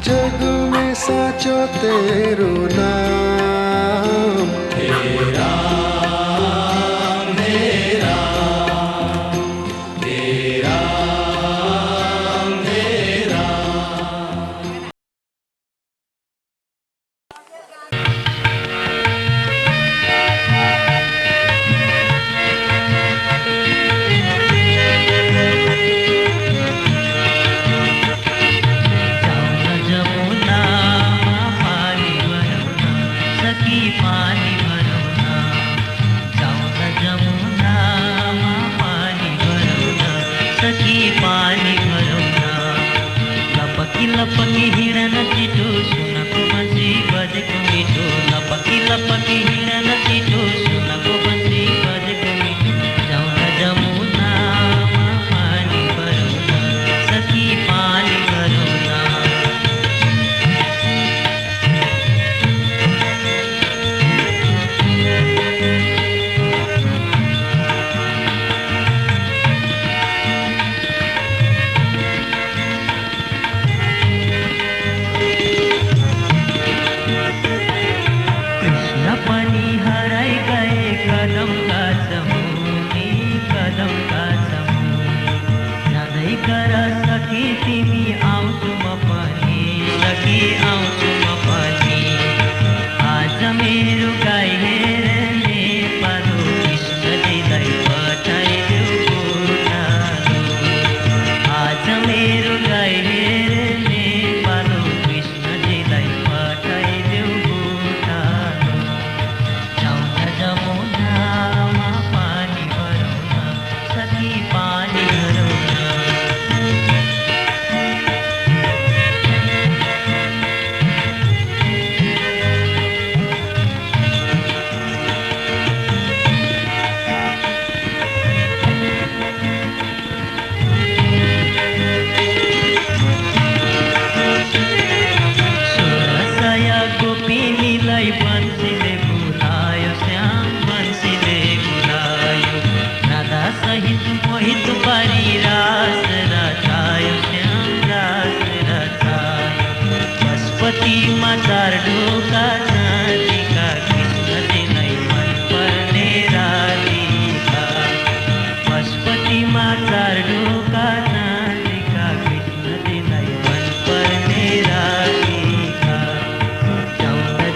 जग में साचो तेरो नाम तेरा मेरा तेरा मेरा। लपकी हिरण चिटो सुनको बंसी बजेको मिठो लपकी हिरण चिटो सुनको बंसी बजेको मिठो जाउन जमुनामा पानी भरौन सखी पानी भरौन। तिमी आउँछु म पनि सखी आउँछु म पनि आज मेरो गाई हेर्ने पालो कृष्णजीलाई पठाइदेऊ गोठालो आज मेरो गाई हेर्ने पालो कृष्णजीलाई पठाइदेऊ गोठालो जाउन जमुनामा पानी भरौन सखी पानी भरौन। बंसीले बुलायो श्याम बंसीले बुलायो राधा सहित मोहित पारी रास रचायो श्याम रास रचायो पशुपतिमा चार ढोका चाँदीका कृष्णजीलाई मन पर्ने राधिका पशुपतिमा चार ढोका चाँदीका कृष्णजीलाई मन पर्ने राधिका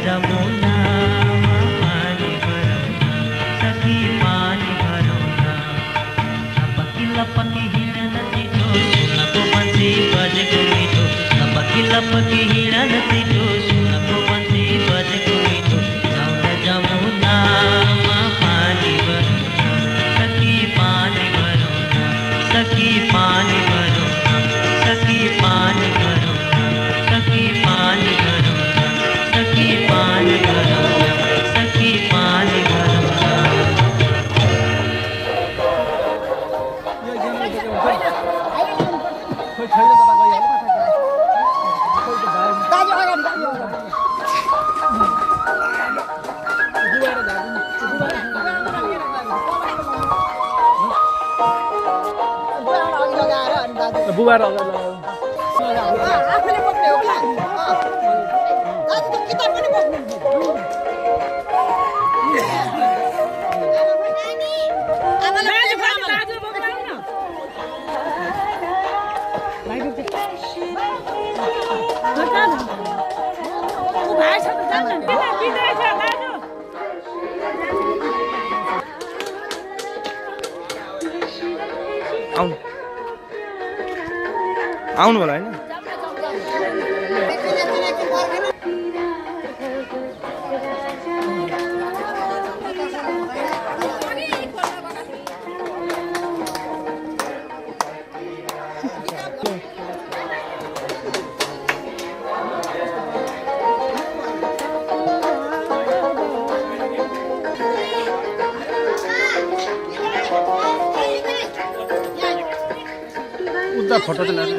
जमुनामा पानी भरौन सखी पानी भरौन लपकी हिँड्न छिटो सुनको बन्सी बजेको मिठो लपकी हिँड्न छिटो सुनको बन्सी बजेको मिठो जाउन जमुनामा पानी भरौन सखी पानी भरौन सखी पानी भरौन सखी पानी भरौन सखी पानी भरौन सखी पानी भरौन सखी पानी भरौन। बुबार आफूले बोक्ने हो क्या? दाजु त किताब पनि बोक्नु। आउनु होला हैन उता फोटो त ल्याएर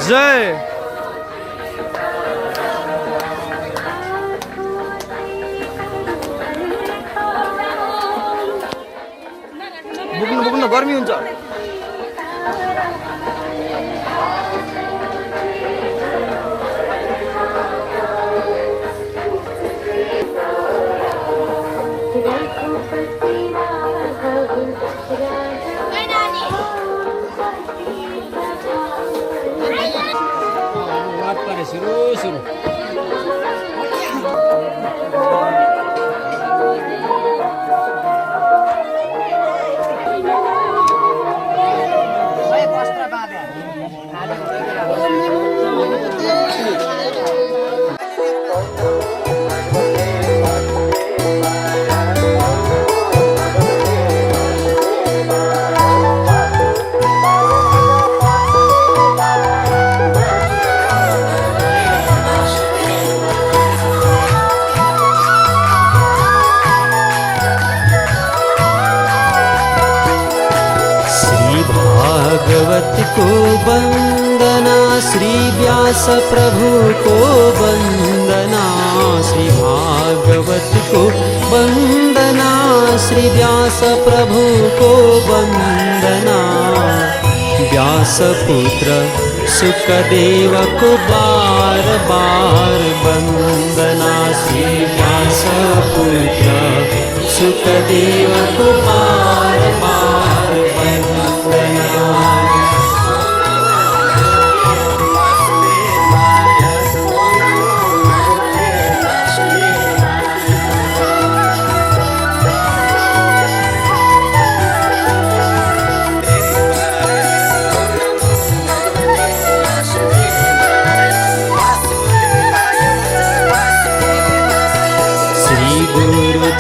जय बोक्नु गर्मी हुन्छ। भागवत को वंदना, श्री व्यास प्रभु को वंदना। श्री भागवत को वंदना, श्री व्यास प्रभु को वंदना। व्यास पुत्र सुखदेव को बार बार वंदना। श्री व्यास पुत्र सुखदेव को बार बार वंदना।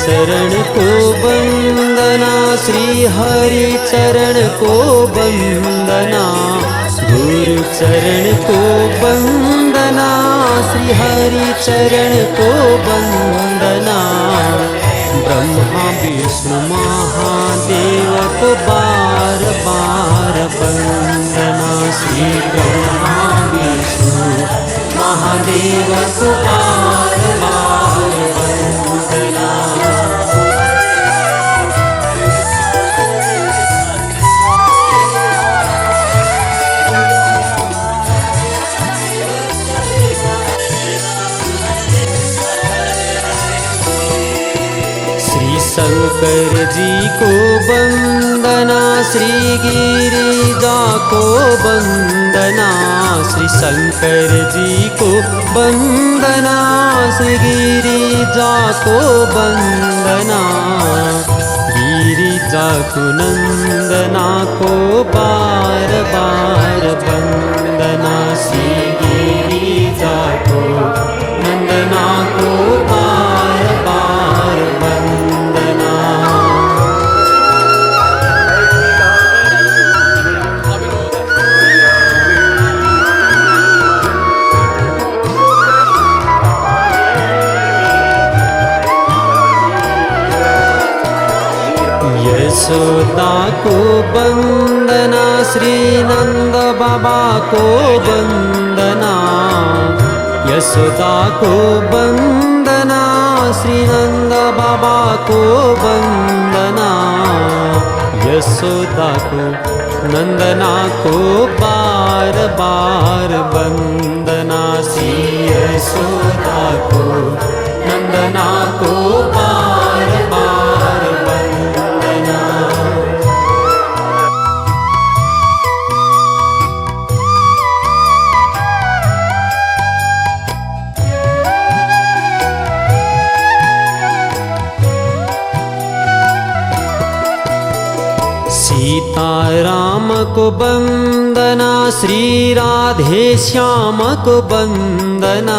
चरण को वंदना, श्री हरि चरण को वंदना। गुरु चरण को वंदना, श्री हरि चरण को वंदना। ब्रह्मा विष्णु महादेव को बार बार वंदना। श्री ब्रह्मा विष्णु महादेव को बार बार वंदना। शंकर जी को वंदना, श्री गिरिजा को वंदना। श्री शंकर जी को वंदना, श्री गिरिजा को वंदना। गिरिजा को नंदना को बार बार वंदना। श्री गिरिजा को नंदना को बार बार वंदना। यशोदा को वंदना, श्री नंद बाबा को वंदना। यशोदा को वंदना, श्री नंद बाबा को वंदना। यशोदा को नंदना को बार बार वंदना। श्री यशोदा को नंदना को बार बार वंदना। सीताराम को वंदना, श्री राधे श्याम को वंदना।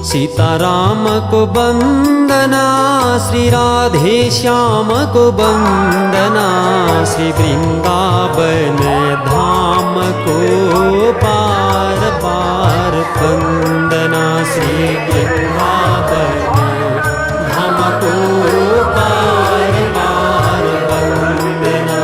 सीताराम को वंदना, श्री राधे श्याम को वंदना। श्री वृंदावन धाम को बार बार वंदना। श्री वृंदावन धाम को बार बार वंदना।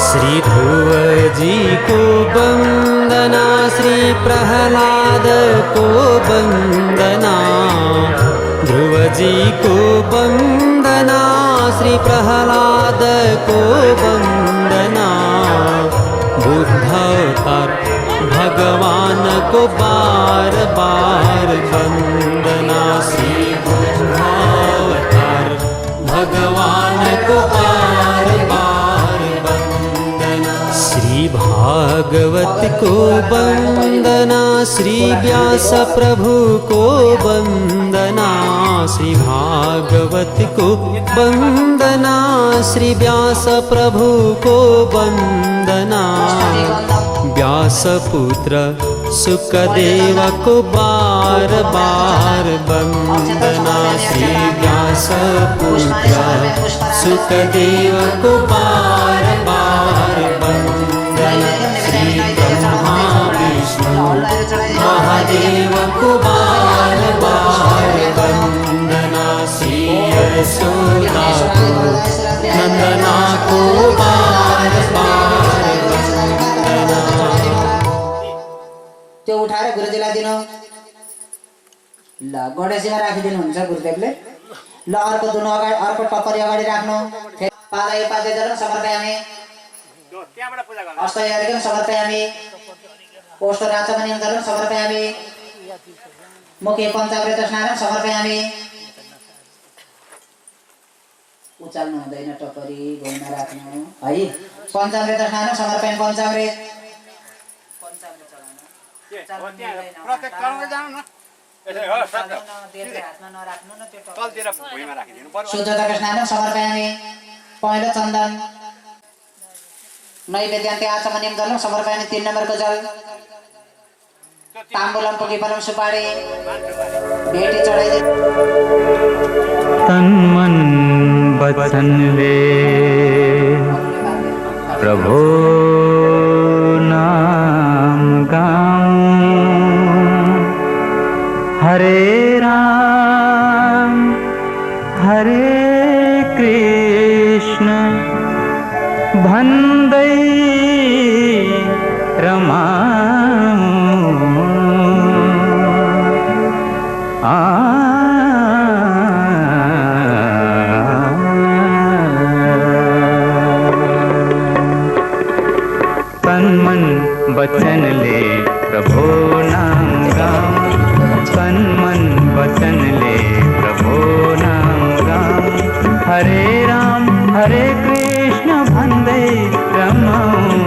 श्री ध्रुव जी को वंदना, श्री प्रहलाद को वंदना। ध्रुव जी को वंदना, श्री प्रहलाद को वंदना। बुद्ध अवतार भगवान को बार बार वंदना। श्री बुद्ध अवतार भगवान को बार बार वंदना। श्री भागवत को वंदना, श्री व्यास प्रभु को वंदना। श्री भागवत को वंदना, श्री व्यास प्रभु को वंदना। व्यास पुत्र सुखदेव को बार बार वंदना। श्री व्यास पुत्र सुखदेव को बार बार वंदना। श्री ब्रह्मा विष्णु महादेव को बार बार वंदना। श्री यशोदा को नंदना को बार बार वंदना। त्यो उठाएर गुरुजीलाई दिनु। ल गणेशजीमा राखिदिनुहुन्छ गुरुदेवले। ल अर्को दुनो अगाडि, अर्को टप्परी अगाडि राख्नु। पादै पादै जल समर्पयामि। अस्तयार्घ्यं समर्पयामि। ओष्ठराचमनीयं जलं समर्पयामि। मुखे पञ्चामृत स्नानं समर्पयामि। उचाल्नु हुँदैन, टप्परी गोइमा राख्नु है। पञ्चामृत स्नानं समर्पयामि। पञ्चामृत शुद्धताको स्नानं समर्पयामि। पहेँलो चन्दन। नैवेद्यान्ते आचमनीयं जलं समर्पयामि। 3 नम्बरको जल। ताम्बूलं पुगीफलं सुपारी भेटी चढाइदिनु। तन मन वचन ले प्रभु नाम गाऊं। हरे राम हरे कृष्ण भन्दै रमाऊं। तन मन वचन ले प्रभु नाम गाऊं। तन मन वचन ले प्रभु नाम गाऊं। हरे राम हरे कृष्ण भन्दै रमाऊं।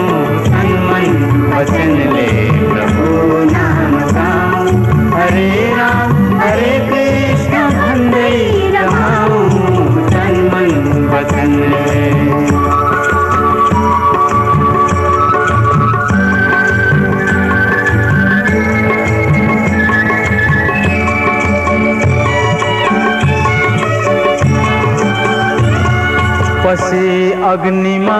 तन मन वचन ले प्रभु नाम गाऊं। हरे राम हरे कृष्ण भन्दै रमाऊं। तन मन वचन ले। पसी अग्निमा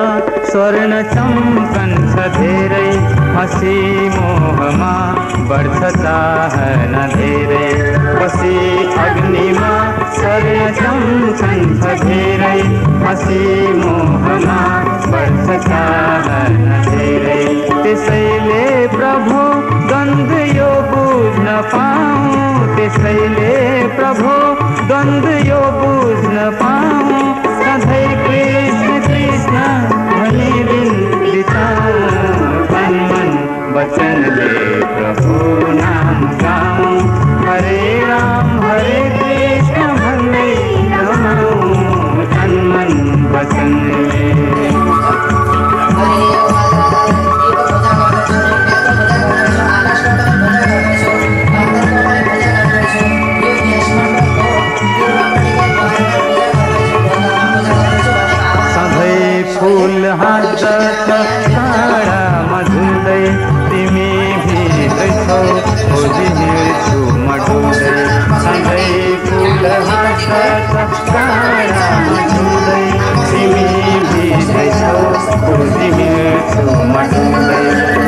स्वर्ण चम्कन्छ धेरै। हसी मोहमा बढ्छ चाहना धेरै। पसी अग्निमा स्वर्ण चम्कन्छ धेरै। हसी मोहमा बढ्छ चाहना धेरै। त्यसैले प्रभु द्वन्द्व यो बुझ्न पाऊँ। त्यसैले प्रभु द्वन्द्व यो बुझ्न पाऊँ। सधैँ कृष्ण कृष्ण भनी दिन बिताऊं। तन मन वचन ले प्रभु नाम गाऊं। हरे राम हरे कृष्ण भन्दै रमाऊं। तन मन वचन ले।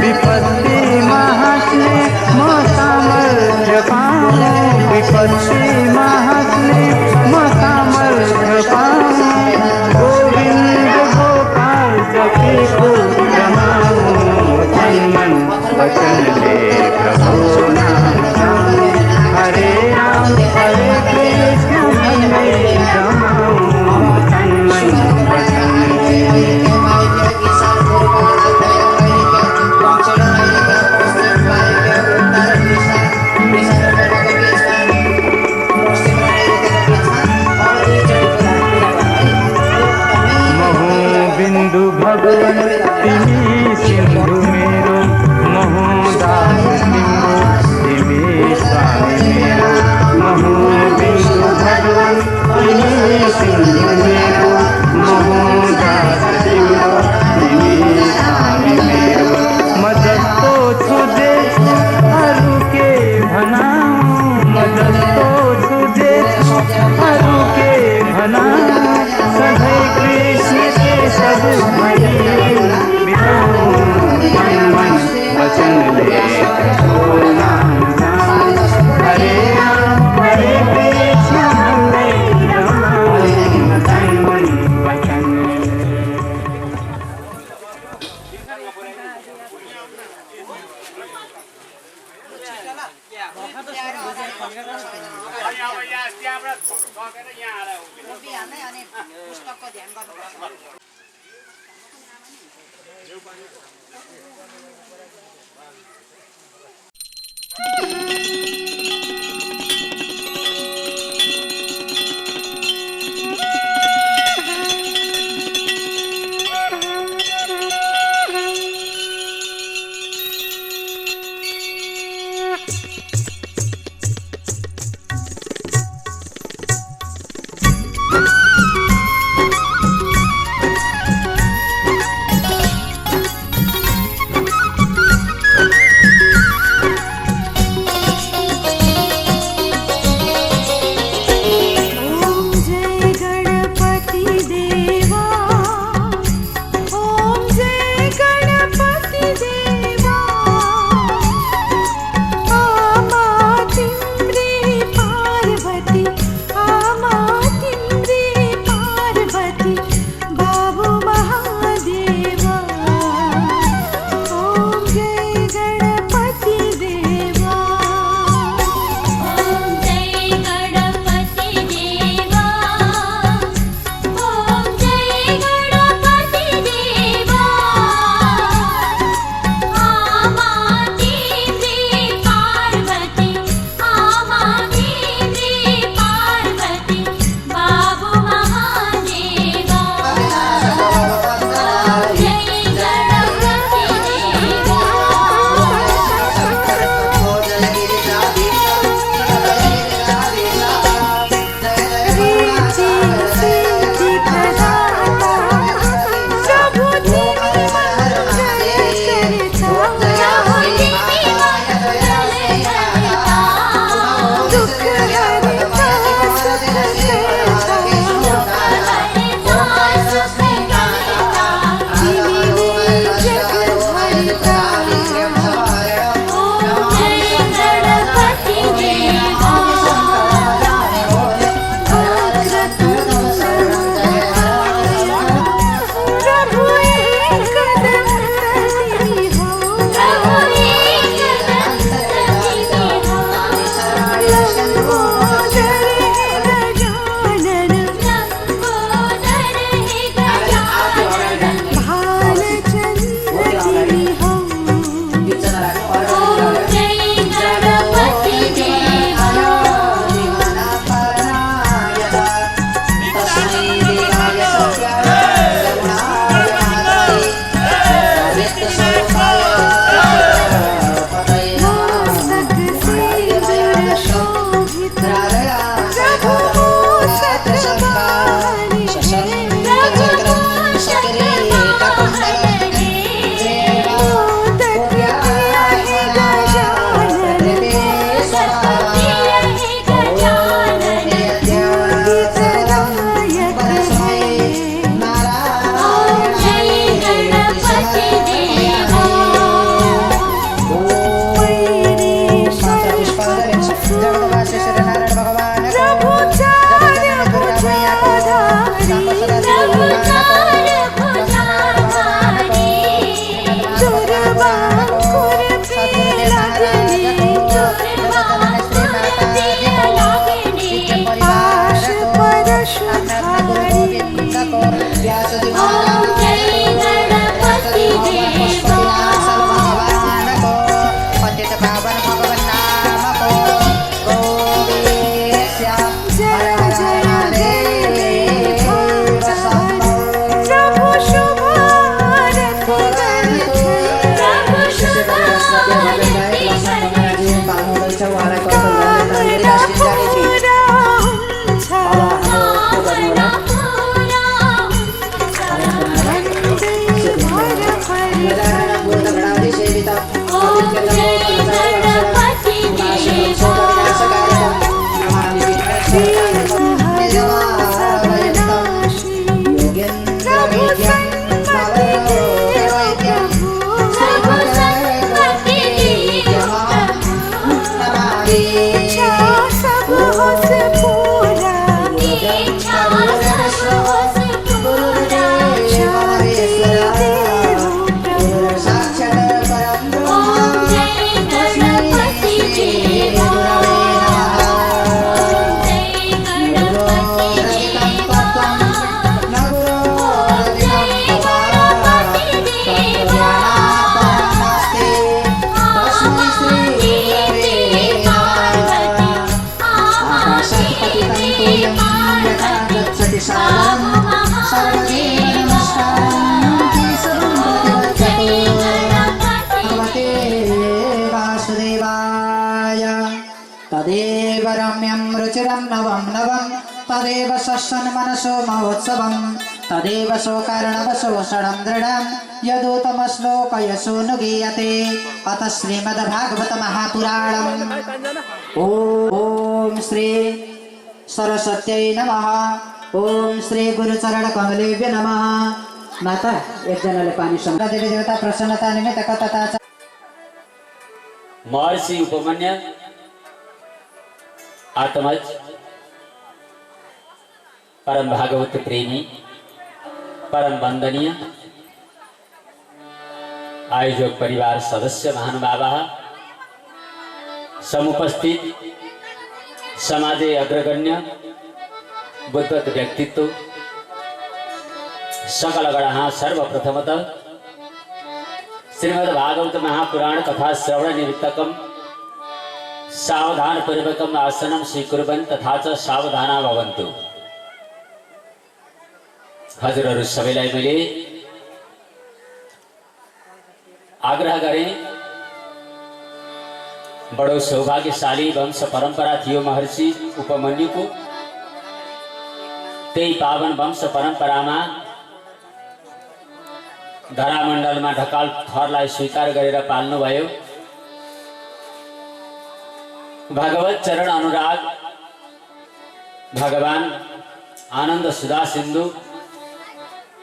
विपत्ति महास्ने म सामर्थ्य पाऊँ विपत्ति महास्ने म सामर्थ्य पाऊँ गोविंद गोपाल जपीको रमाऊँ तन मन वचन ले प्रभु नाम गाऊँ हरे राम कृष्ण हरे रमाऊँ तन मन वचन ले बिंदु भगवन तिमी सिंधु मेरो मोहदास तिम्रो तिमी स्वामी मेरो बिंदु भगवन तिमी सिंधु मेरो मोहदास तिम्रो तिमी स्वामी मेरो म जस्तो छु देश अरू के भनाऊँ म जस्तो छु देश अरू के भनाऊँ सधैँ कृष्ण के सब भरी बिताऊँ मन मन वचन ले प्रभु नाम गाऊँ हरे राम कृष्ण हरे रमाऊँ तन मन वचन ले बिहानै अनि पुस्तकको ध्यान गर्नुपर्छ पतितं तोयं यथा गच्छति सागरं सर्वदेवनमस्कारं केशवं प्रतिगच्छतु भगवते वासुदेवाय तदेव रम्यं रुचिरं नवं नवं तदेव सत्सन्मनसो महोत्सवं तदेव सोकारणवसो षडं दृढं यदूतमश्लोकयशो नु गीयते अथ श्रीमद्भागवत महापुराणम् ॐ श्री सरस्वत्यै नमः ॐ श्री गुरुचरण कमलेभ्य नमः माता एकजनाले पानी संग्रह देवी देवता प्रसन्नता निमित्त कथा महर्षि उपमन्यु आत्मज परम भागवत प्रेमी परम वंदनीय आयोजक परिवार सदस्य महानुभावः समुपस्थित समाजे अग्रगण्य बुद्धवत व्यक्तित्व सकलगणः सर्वप्रथमतः श्रीमद्भागवत महापुराण कथा श्रवण निमित्तकं सावधान पूर्वकम् आसनं स्वीकुर्वन् तथा च सावधाना भवन्तु। हजुरहरू सबैलाई मैले आग्रह गरेँ, बडो सौभाग्यशाली वंश परंपरा थियो महर्षि उपमन्युको। त्यही पावन वंश परंपरामा धरामण्डलमा ढकाल थरलाई स्वीकार गरेर पाल्नुभयो। भगवत चरण अनुराग भगवान आनंद सुधा सिंधु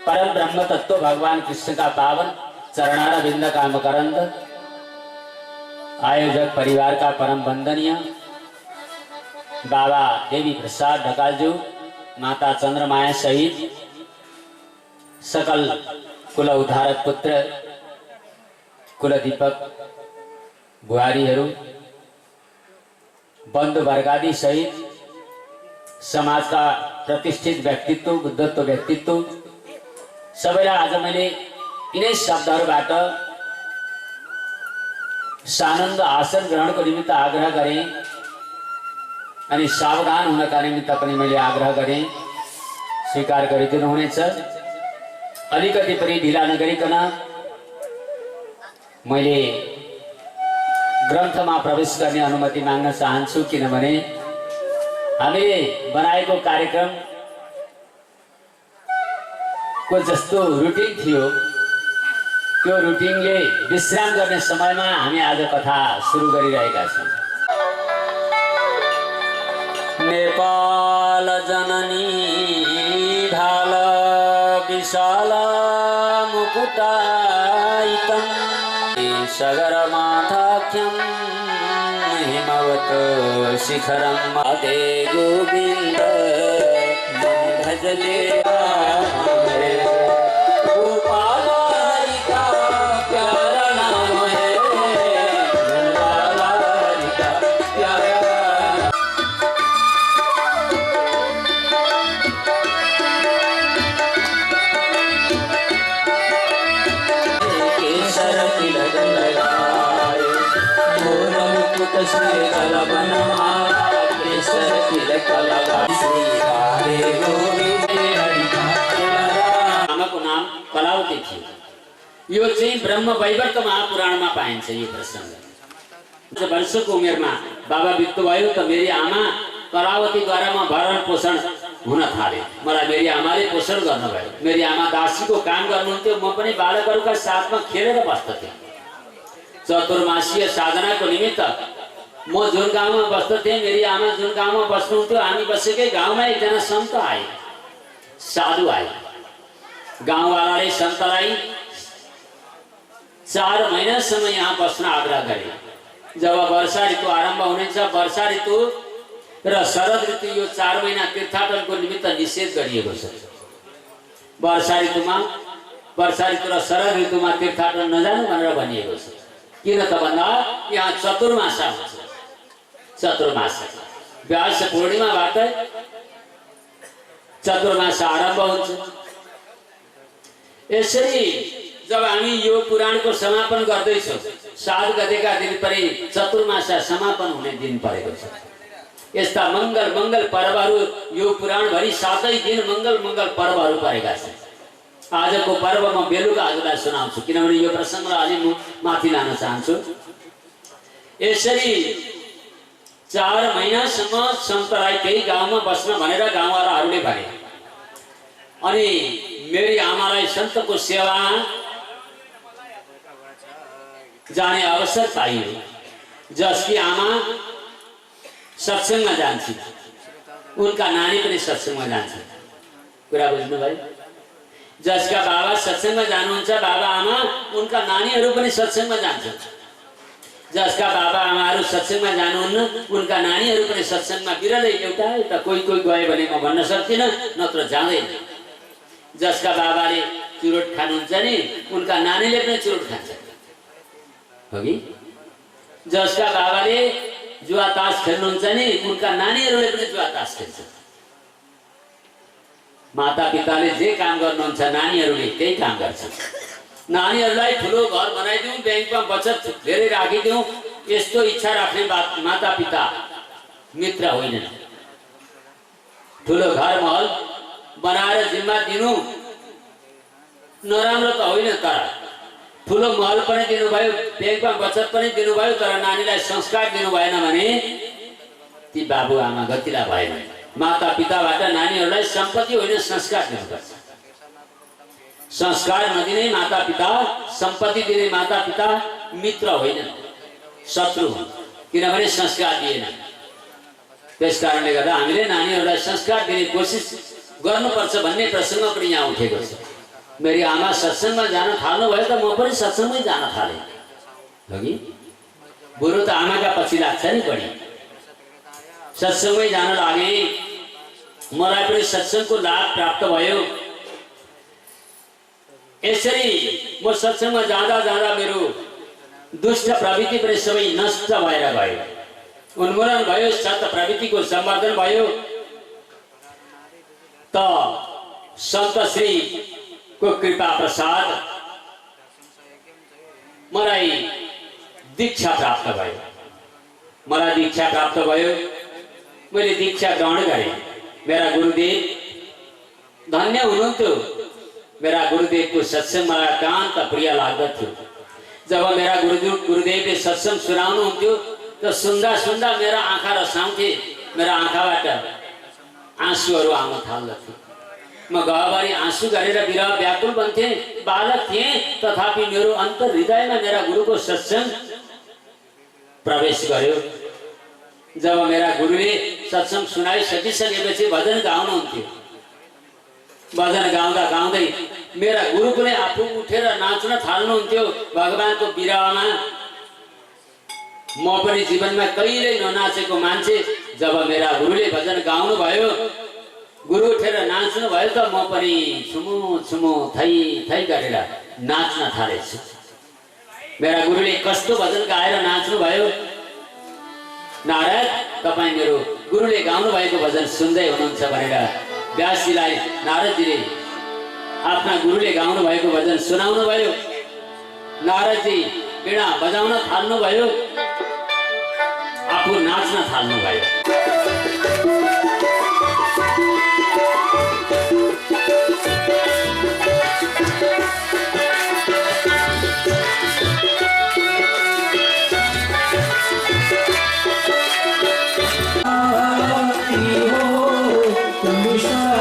परम ब्रह्म तत्व भगवान कृष्ण का पावन चरणारविंद का मकरंद आयोजक परिवार का परम वंदनीय बाबा देवी प्रसाद ढकालज्यू, माता चंद्रमाया सहित सकल कुल उद्धारक पुत्र कुल दीपक बुहारीहरू, बंधु वर्गादि सहित समाज का प्रतिष्ठित व्यक्तित्व बुद्धत्व व्यक्तित्व सबैलाई आज मैले यिनै शब्दहरूबाट सानन्द आसन ग्रहणको निमित्त आग्रह गरेँ अनि सावधान हुनका निमित्त पनि मैले आग्रह गरेँ। स्वीकार गरिदिनु हुनेछ। अलिकति पनि ढिला नगरिकन मैले ग्रन्थमा प्रवेश गर्ने अनुमति माग्न चाहन्छु, किनभने हामीले बनाएको कार्यक्रम को जस्तो रुटिन थियो त्यो रुटिनले विश्राम गर्ने समयमा हामी आज कथा सुरु गरिरहेका छौँ। नेपाल जननी ढाल विशाल मुकुटायितं सगरमाथाख्यं हिमवत शिखरं माते गोविन्द भजले आमाको नाम कलावती थियो। यो चाहिँ ब्रह्म वैवर्त महापुराणमा पाइन्छ। यो प्रसंग वर्षको उमेरमा बाबा बित्नुभयो त मेरी आमा कलावतीद्वारा म भरण पोषण हुन थाले। मलाई मेरी आमाले पोषण गर्नुभयो। मेरी आमा दासीको काम गर्नुहुन्थ्यो, म पनि बालकहरूका साथमा खेलेर बस्थेँ। चतुर्मासीय साधनाको निमित्त म जुन गाउँमा बस्दथेँ, मेरी आमा जुन गाउँमा बस्नुहुन्थ्यो, हामी बसेकै गाउँमा एकजना सन्त आए, साधु आए। गाउँवालाले सन्तलाई 4 महिनासम्म यहाँ बस्न आग्रह गरे। जब वर्षा ऋतु आरम्भ हुनेछ, वर्षा ऋतु र शरद ऋतु यो 4 महिना तीर्थाटनको निमित्त निषेध गरिएको छ। वर्षा ऋतु र शरद ऋतुमा तीर्थाटन नजानु भनेर भनिएको छ। किन त भन्दा यहाँ चतुर्मासा हुन्छ। चतुर्मासा व्यास पूर्णिमाबाट चतुर्मासा आरम्भ हुन्छ। यसरी जब हामी यो पुराणको समापन गर्दैछौँ, 7 गतेका दिन परे चतुर्मासा समापन हुने दिन परेको छ। यस्ता मंगल मंगल पर्वहरू यो पुराणभरि 7 दिन मंगल मंगल पर्वहरू परेका छन्। आजको पर्व म बेलुका हजुरलाई सुनाउँछु, किनभने यो प्रसङ्गलाई अलि म माथि लान चाहन्छु। यसरी 4 महिनासम्म सन्तलाई केही गाउँमा बस्न भनेर गाउँवालाहरूले भने, अनि मेरी आमालाई सन्तको सेवा जाने अवसर पाइयो। जसकी आमा सत्सङ्गमा जान्छन्, उनका नानी पनि सत्सङ्गमा जान्छन्। कुरा बुझ्नु भयो? जसका बाबा सत्सङ्गमा जानुहुन्छ, बाबा आमा, उनका नानीहरू पनि सत्सङ्गमा जान्छन्। जसका बाबा आमाहरू सत्सङ्गमा जानुहुन्न, उनका नानीहरू पनि सत्सङ्गमा बिरलै एउटा कोही कोही गयो भने म भन्न सक्दिनँ, नत्र जाँदैन। जसका बाबाले चुरोट खानुहुन्छ नि, उनका नानीले पनि चुरोट खान्छ, हो कि? जसका बाबाले जुवा तास खेल्नुहुन्छ नि, उनका नानीहरूले पनि जुवा तास खेल्छ। माता पिताले जे काम गर्नुहुन्छ, नानीहरूले त्यही काम गर्छन्। नानीहरूलाई ठुलो घर बनाइदिउँ, ब्याङ्कमा बचत धेरै राखिदिउँ, यस्तो इच्छा राख्ने माता पिता मित्र होइनन्। ठुलो घर महल बनाएर जिम्मा दिनु नराम्रो त होइन, तर ठुलो महल पनि दिनुभयो, ब्याङ्कमा बचत पनि दिनुभयो, तर नानीलाई संस्कार दिनु भएन भने ती बाबु आमा गतिला भएन। माता पिताबाट नानीहरूलाई सम्पत्ति होइन, संस्कार दिनुपर्छ। संस्कार नदिने माता पिता, सम्पत्ति दिने माता पिता मित्र होइनन्, शत्रु हुन्, किनभने संस्कार दिएन। त्यस कारणले गर्दा हामीले नानीहरूलाई संस्कार दिने कोसिस गर्नुपर्छ भन्ने प्रसङ्ग पनि यहाँ उठेको छ। मेरी आमा सत्सङ्गमा जान थाल्नु भयो त म पनि सत्सङ्गमै जान थालेँ, हो कि? बुढो त आमाका पछि लाग्छ नि बढी। सत्सङ्गमै जान लागे, मलाई पनि सत्सङ्गको लाभ प्राप्त भयो। यसरी म सत्सङ्गमा जाँदा जाँदा मेरो दुष्ट प्रवृत्ति पनि सबै नष्ट भएर गयो, उन्मूलन भयो, सत प्रवृत्तिको सम्वर्धन भयो। त सन्त श्री को कृपा प्रसाद मलाई दीक्षा प्राप्त भयो। मलाई दीक्षा प्राप्त भयो, मैले दीक्षा ग्रहण गरेँ। मेरा गुरुदेव धन्य हुनुहुन्थ्यो। मेरा गुरुदेवको सत्सङ्ग मलाई अत्यन्त प्रिय लाग्दथ्यो। जब मेरा गुरुदेवले सत्सङ्ग सुनाउनुहुन्थ्यो त सुन्दा सुन्दा मेरा आँखा रसाउँथे, मेरा आँखाबाट आँसुहरू आउन थाल्दथ्यो। म गहभरि आँसु गरेर विरह व्याकुल बन्थेँ। बालक थिएँ, तथापि मेरो अन्तर हृदयमा मेरा गुरुको सत्सङ्ग प्रवेश गर्यो। जब मेरा गुरुले सत्सङ्ग सुनाइसकिसकेपछि भजन गाउनुहुन्थ्यो। भजन गाउँदा गाउँदै मेरा गुरु पनि आफू उठेर नाच्न थाल्नुहुन्थ्यो भगवानको विरहमा। म पनि जीवनमा कहिल्यै ननाचेको मान्छे, जब मेरा गुरुले भजन गाउनु भयो, गुरु उठेर नाच्नु भयो त म पनि छुमु छुमु थै थै गरेर नाच्न थालेछु। मेरा गुरुले कस्तो भजन गाएर नाच्नु भयो। नारद, तपाईँ मेरो गुरुले गाउनु भएको भजन सुन्दै हुनुहुन्छ भनेर व्यासजीलाई नारदजीले आफ्ना गुरुले गाउनु भएको भजन सुनाउनु भयो। नारदजी वीणा बजाउन थाल्नु भयो, आफू नाच्न थाल्नु भयो। Krishna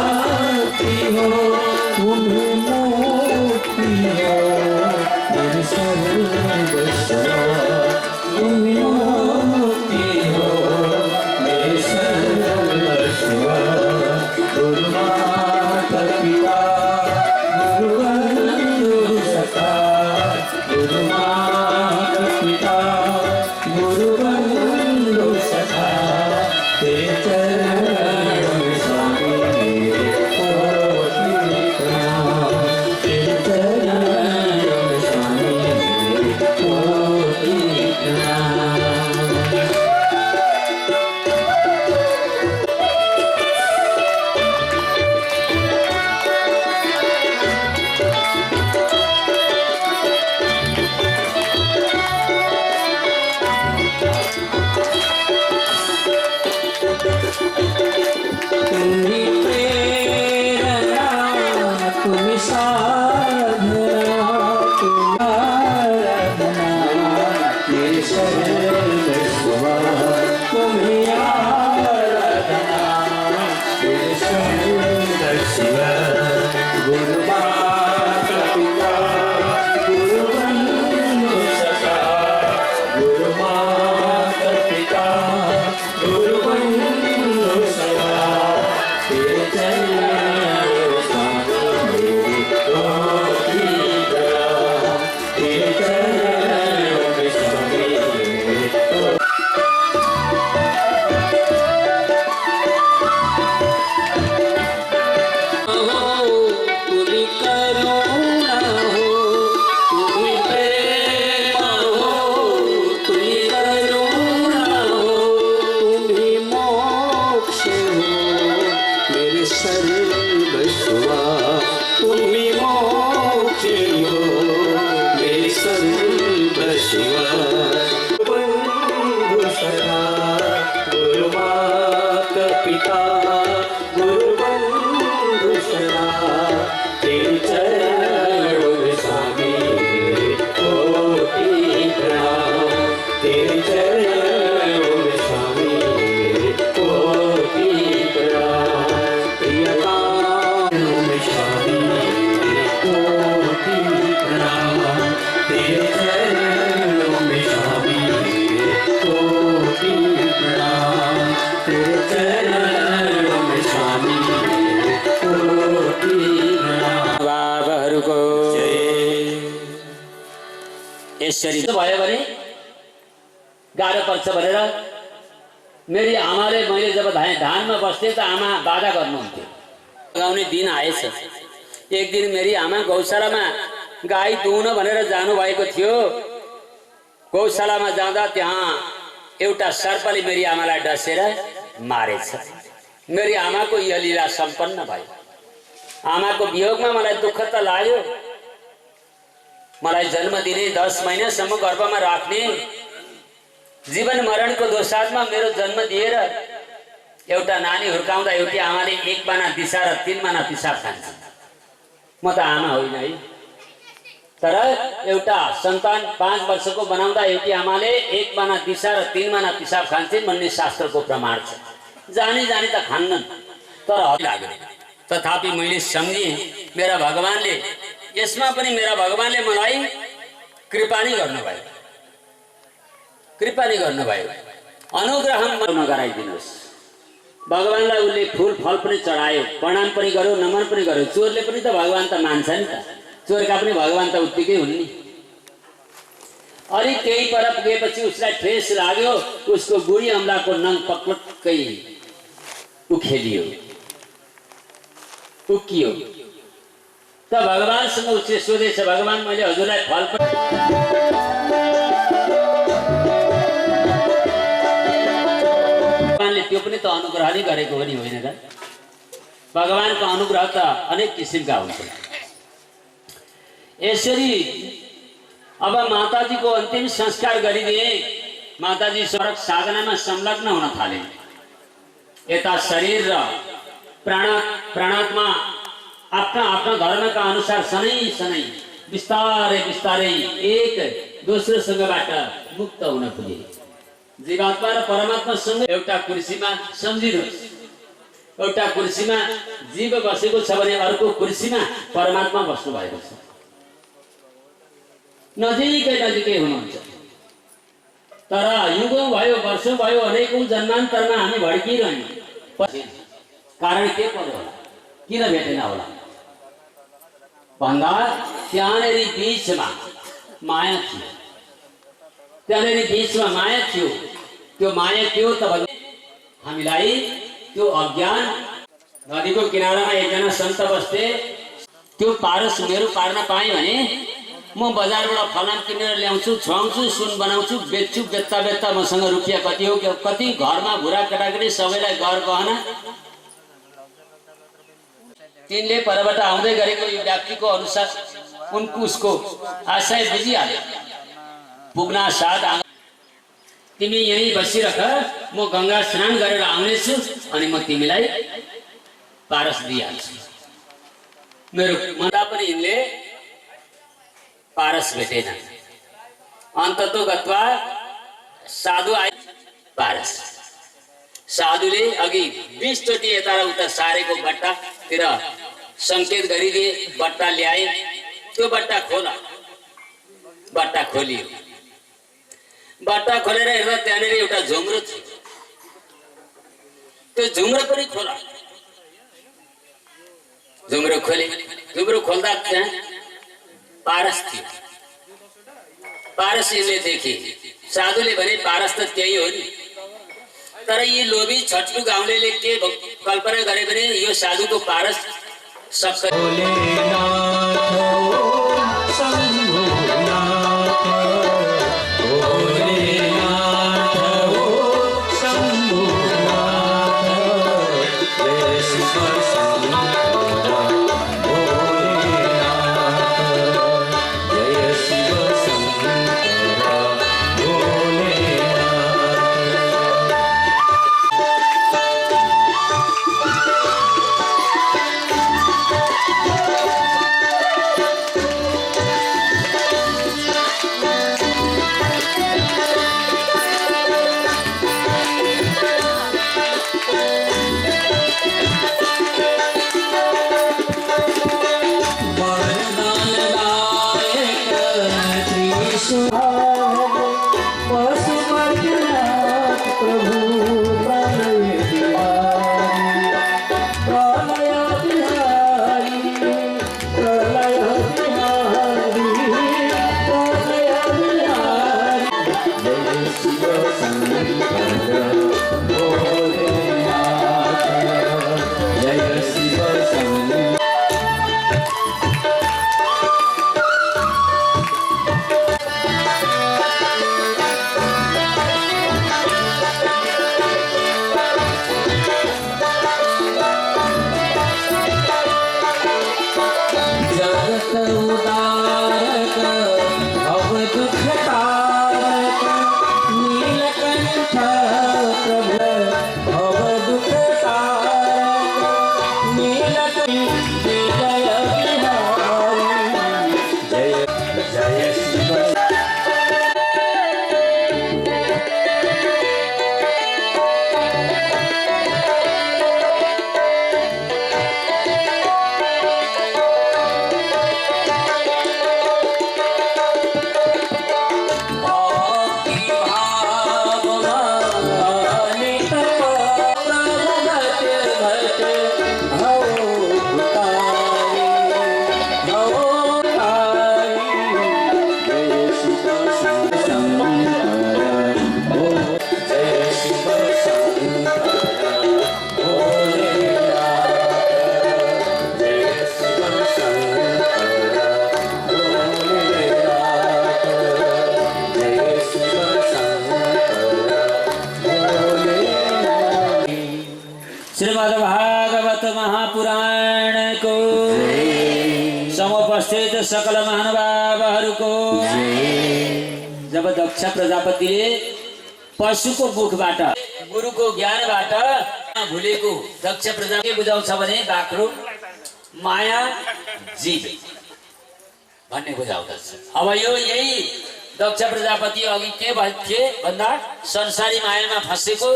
शिव गुरु माता पिता गुरु बंधु सखा गुरु माता पिता गुरु बंधु सखा तेरे चरणों स्वामी मेरी कोटि प्रणाम तेरे चरणों में स्वामी मेरी तुम्ही करुणा हो तुम्ही प्रेम हो तुम्ही करुणा हो तुम्ही मोक्ष हो मेरे सर्वस्वा तुम्ही मोक्ष हो मेरे सर्वस्वा बंधु सदा गुरु माता पिता गुरु बंधु सदा तेरे चरणों में स्वामी कोटि प्रणाम तेरे चरणों में स्वामी कोटि प्रणाम प्रियताओं में स्वामी कोटि प्रणाम तेरे चरणों में स्वामी कोटि प्रणाम तेरे चरणों में स्वामी कोटि प्रणाम बाबाहरूको जय यसरी भयो भने गाह्रो पर्छ भनेर मेरी आमाले मैले जब धानमा बस्थे त आमा बाधा गर्नुहुन्थ्यो लगाउने दिन आएछ एक दिन मेरी आमा गौशालामा गाई दुहुन भनेर जानुभएको थियो गौशालामा जाँदा त्यहाँ एउटा सर्पले मेरी आमालाई डसेर मारेछ मेरी आमाको यो लीला सम्पन्न भयो आमाको वियोगमा मलाई दुःख त लाग्यो मलाई जन्म दिने 10 महिनासम्म गर्भमा राख्ने जीवन मरणको दोसादमा मेरो जन्म दिएर एउटा नानी हुर्काउँदा एउटी आमाले 1 माना दिशा र 3 माना पिसाब खान्छ म त आमा होइन है तर एउटा सन्तान 5 वर्षको बनाउँदा एउटी आमाले 1 माना दिशा र 3 माना पिसाब खान्छन् भन्ने शास्त्रको प्रमाण छ जानी जानी त खान्नन् तर लाग्यो तथापि मैले सम्झे मेरा भगवानले यसमा पनि मेरा भगवानले मलाई कृपा नै गर्नुभयो अनुग्रह नगराइदिनुहोस् भगवानलाई उसले फूल फल पनि चढायो प्रणाम पनि गर्यो नमन पनि गर्यो चोरले पनि त भगवान त मान्छ नि त चोरका पनि भगवान त उत्तिकै हुन् नि अलि केही पर पुगेपछि उसलाई ठेस लाग्यो उसको बुढी अम्लाको नङ पक्लक्कै उकियो त भगवानसँग उसले सोधेछ भगवान मैले हजुरलाई फल भगवानले त्यो पनि त अनुग्रह नै गरेको हो नि होइन त भगवानको अनुग्रह त अनेक किसिमका हुन्छन् यसरी अब माताजीको अन्तिम संस्कार गरिदिए माताजी सडक साधनामा संलग्न हुन थाले यता शरीर र प्राणात्मा आफ्ना आफ्ना धर्मका अनुसार सनै बिस्तारै बिस्तारै एक दोस्रोसँगबाट मुक्त हुन पुगे जीवात्मा र परमात्मासँग एउटा कुर्सीमा सम्झिनुहोस् एउटा कुर्सीमा जीव बसेको छ भने अर्को कुर्सीमा परमात्मा बस्नु भएको छ नजिकै हुनुहुन्छ तर युगौं भयो वर्षौं भयो अनेकौं जन्मान्तरमा हामी भड्किरह्यौं कारण के पर्यो होला किन भेटेन होला भन्दा त्यहाँनेरि बीचमा माया थियो त्यो माया के हो त भने हामीलाई त्यो अज्ञान नदीको किनारामा एकजना सन्त बस्थे त्यो पारस मेरो पार्न पाएँ भने म बजारबाट फलाम किनेर ल्याउँछु छाउँछु सुन बनाउँछु बेच्छु बेच्दा मसँग रुपियाँ कति हो कति घरमा भुरा केटाकेटी सबैलाई घर गहना तिनले परबाट आउँदै गरेको यो व्यक्तिको अनुसार उसको आशय बुझिहाले पुग्ना साथ तिमी यही बसिरह म गंगा स्नान गरेर आउनेछु अनि म तिमीलाई पारस दिइहाल्छु मेरो मन्दा पनि यिनले पारस भेटेन अन्ततो गत्वा साधु आए पारस साधुले अघि 20 चोटि यता र उता सारेको बट्टातिर संकेत गरिदिए, बट्टा ल्याए, त्यो बट्टा खोला, बट्टा खोलियो। बट्टा खोलेर हेर्दा त्यहाँनिर एउटा झुम्रो थियो, त्यो झुम्रो पनि खोला। झुम्रो खोले, झुम्रो खोल्दा त्यहाँ पारस थियो। पारस यसले देखे, साधुले भने पारस त त्यही हो नि, तर यी लोभी छट्टु गाउँलेले के कल्पना गरे भने यो साधुको पारस सक्छ। श्रीमद् भागवत महापुराण को समुपस्थित सकल महानुभावहरूको जब दक्ष प्रजापतिले पशुको मुखबाट गुरुको ज्ञानबाट भुलेको दक्ष प्रजापति बुझाउँछ भने बाख्रो माया जीव भन्ने बुझाउँदछ। अब यो यही दक्ष प्रजापति अघि के थिए भन्दा संसारी मायामा फँसेको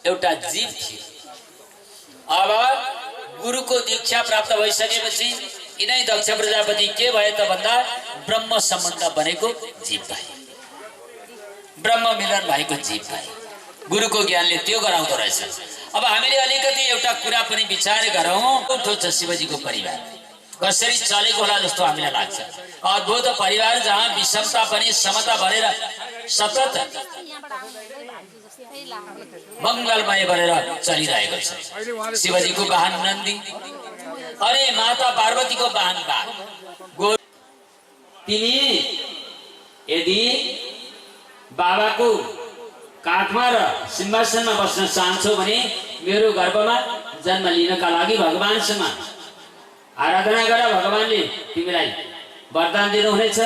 एउटा जीव थिए। अब गुरुको दीक्षा प्राप्त भइसकेपछि यिनै दक्ष प्रजापति के भए त भन्दा ब्रह्म सम्बन्ध बनेको जीव भए, ब्रह्म मिलन भएको जीव भए। गुरुको ज्ञानले त्यो गराउँदो रहेछ। अब हामीले अलिकति एउटा कुरा पनि विचार गरौँ। उठो छ शिवजीको परिवार कसरी चलेको होला जस्तो हामीलाई लाग्छ। अद्भुत परिवार जहाँ विषमता पनि समता भरेर सतत मंगलमय बनेर चलिरहेको छ। शिवजीको वाहन नन्दी, अरे माता पार्वतीको वाहन बाघ। तिमी यदि बाबाको काखमा र सिंहासनमा बस्न चाहन्छौ भने मेरो गर्भमा जन्म लिनका लागि भगवानसँग आराधना गर। भगवानले तिमीलाई वरदान दिनुहुनेछ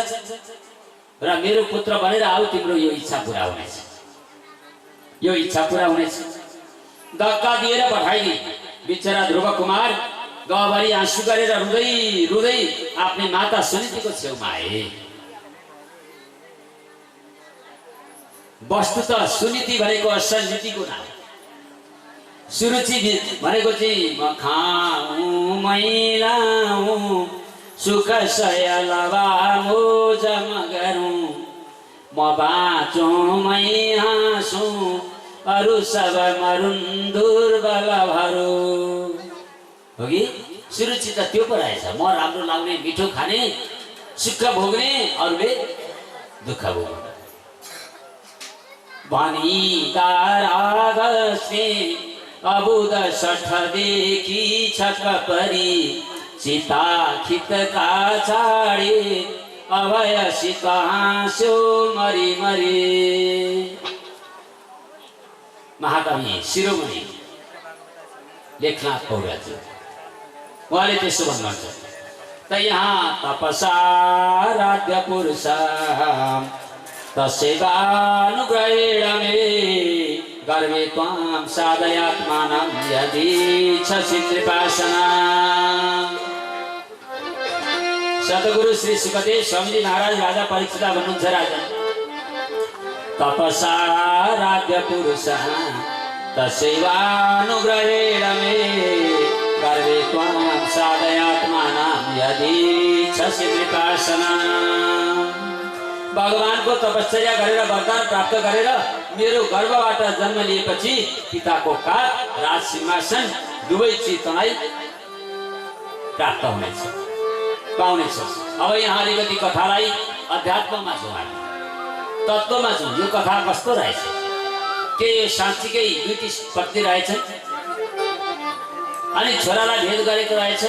र मेरो पुत्र बनेर आऊ, तिम्रो यो इच्छा पूरा हुनेछ, यो इच्छा पूरा हुनेछ। धक्का दिएर पठाइदिए। बिचरा ध्रुव कुमार गहभरि आँसु गरेर रुँदै रुँदै आफ्नै माता सुनीतिको छेउमा आए। वस्तुतः सुनीति भनेको असल नीतिको नाम। सुरुचि भनेको चाहिँ म खाऊँ मैलाऊँ सुख सयलवा मोजम गरौँ म बाँचौँ मै हाँसौँ अरू सब मरुन् दुर्बलहरू हो कि सुरुचि त त्यो पो रहेछ म राम्रो लाग्ने मिठो खाने सुख भोग्ने अरूले दुःख भोग्ने भनी दारागस्ते अबुध सठदेखि छक परी सीता खितका छाडे अभयसित हाँस्यो मरी मरी महाकवि शिरोमणि लेखनाथ पौड्यालजी उहाँले त्यसो भन्नुहुन्छ त यहाँ तपसाराध्य पुरुष तस्यैवानुग्रहेण मे गर्वे त्वां साधयात्मानं यदि छसि कृपासना सद्गुरु श्री सुखदेव स्वामीजी महाराज राजा परीक्षित भन्नुहुन्छ राजा तपसाराध्य पुरुष तस्यैवानुग्रहेण मे गर्वे त्वां साधयात्मानं यदि छसि कृपासना भगवानको तपस्या गरेर वरदान प्राप्त गरेर मेरो गर्भबाट जन्म लिएपछि पिताको काल राज सिंहासन दुवै चिज तँलाई प्राप्त हुनेछ पाउनेछ। अब यहाँ अलिकति कथालाई अध्यात्ममा छौँ हामी तत्त्वमा छौँ। यो कथा कस्तो रहेछ के यो साँच्चीकै दुईटी पत्नी रहेछन् अनि छोरालाई भेद गरेको रहेछ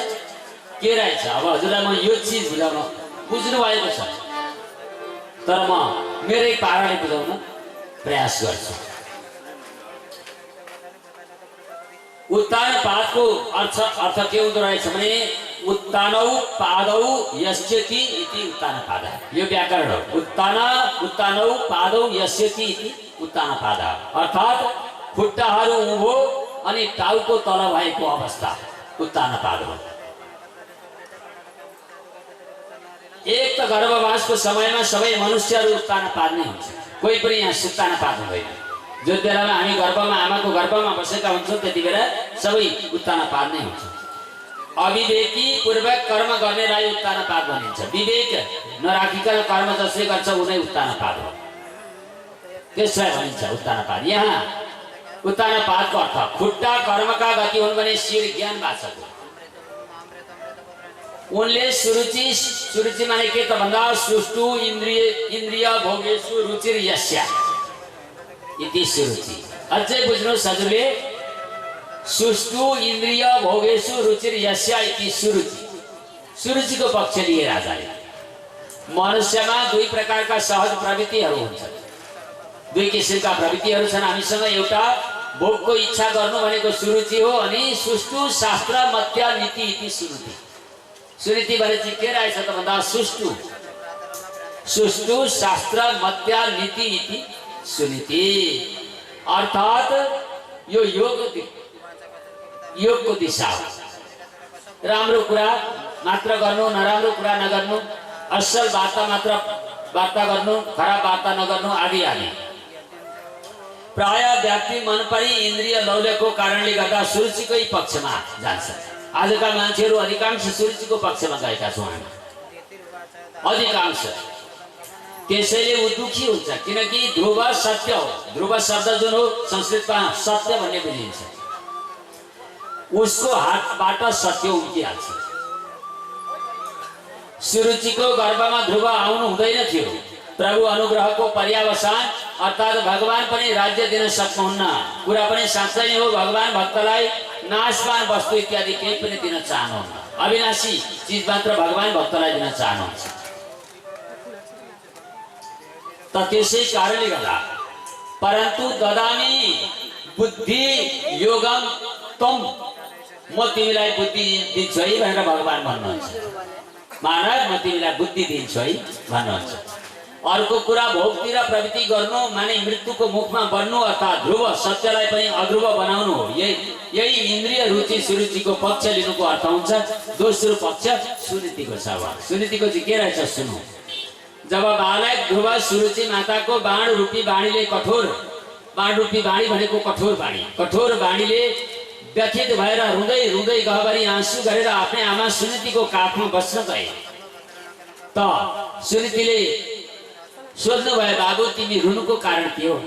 के रहेछ। अब हजुरलाई म यो चिज बुझाउन बुझ्नु भएको छ तर म मेरै पाराले बुझाउन प्रयास गर्छु। उत्तान पादको अर्थ के हुँदो रहेछ भने उत्तानौ पादौ यस्यति इति उत्तान पाद। यो व्याकरण हो। उत्तानौ पादौ यस्यति इति उत्तान पाद अर्थात् खुट्टाहरू उँभो अनि टाउको तल भएको अवस्था उत्तान पाद हो। एक त गर्भवासको समयमा सबै मनुष्यहरू उत्तान पाद नै हुन्छ कोही पनि यहाँ सुत्तान पाद हुँदैन। जुन बेलामा हामी गर्भमा आमाको गर्भमा बसेका हुन्छौँ त्यति बेला सबै उत्तान पाद नै हुन्छ। अविवेकी पूर्वक कर्म गर्नेलाई उत्तान पाद भनिन्छ। विवेक नराखिकन कर्म जसले गर्छ ऊ नै उत्तान पाद हो त्यसलाई भनिन्छ उत्तान पाद। यहाँ उत्तान पादको अर्थ खुट्टा कर्मका गति हुन् भने शिर ज्ञान वाचक हो। उनले सुरुचि माने के त भन्दा सुष्टु इन्द्रिय भोगेषु रुचिर यस्या इति सुरुचि। अझै बुझ्नुहोस् हजुरले सुष्टु इन्द्रिय भोगेषु रुचिर यस्या इति सुरुचि। सुरुचिको पक्ष लिए राजाले मनुष्यमा दुई प्रकारका सहज प्रवृत्तिहरू हुन्छन्। दुई किसिमका प्रवृत्तिहरू छन् हामीसँग। एउटा भोगको इच्छा गर्नु भनेको सुरुचि हो अनि सुष्टु शास्त्र मत्या नीति इति सुरुचि। सुरुचि भने चाहिँ के रहेछ त भन्दा सुष्टु शास्त्र मत्या नीति इति सुनीति अर्थात् यो योगको दिशा हो। राम्रो कुरा मात्र गर्नु नराम्रो कुरा नगर्नु असल वार्ता मात्र वार्ता गर्नु खराब वार्ता नगर्नु आदि आदि। प्राय व्यक्ति मन परी इन्द्रिय लौल्यको कारणले गर्दा सुरुचिकै पक्षमा जान्छ। आजका मान्छेहरू अधिकांश सुरुचिको पक्षमा गएका छौँ हामी अधिकांश। त्यसैले ऊ दुखी हुन्छ किनकि ध्रुव सत्य हो। ध्रुव शब्द जुन हो संस्कृतमा सत्य भन्ने बुझिन्छ। उसको हातबाट सत्य उम्किहाल्छ। सुरुचिको गर्भमा ध्रुव आउनु हुँदैन थियो। प्रभु अनुग्रहको पर्यावसान अर्थात् भगवान पनि राज्य दिन सक्नुहुन्न। कुरा पनि साँच्चै नै हो। भगवान भक्तलाई नाशवान वस्तु इत्यादि केही पनि दिन चाहनुहुन्न। अविनाशी चिज मात्र भगवान भक्तलाई दिन चाहनुहुन्छ। त त्यसै कारणले गर्दा परन्तु ददामी बुद्धि योगम तम म तिमीलाई बुद्धि दिन्छु है भनेर भगवान भन्नुहुन्छ। महाराज म तिमीलाई बुद्धि दिन्छु है भन्नुहुन्छ। अर्को कुरा भोगतिर प्रवृत्ति गर्नु माने मृत्युको मुखमा बढ्नु अर्थात् ध्रुव सत्यलाई पनि अध्रुव बनाउनु हो। यही इन्द्रिय रुचि सुरुचिको पक्ष लिनुको अर्थ हुन्छ। दोस्रो पक्ष सुनीतिको छ। सुनीतिको चाहिँ के रहेछ सुन्नु। जब बालक ध्रुव सुरुचि माताको बाण रूपी बाणीले कठोर बाण रूपी बाणी भनेको कठोर बाणी व्यथित भएर रुँदै रुँदै गहभरि आँसु गरेर आफ्नै आमा सुनीतिको काखमा बस्न गए। त सुनीतिले सोध्नु भयो, बाबु तिमी रुनुको कारण के हो?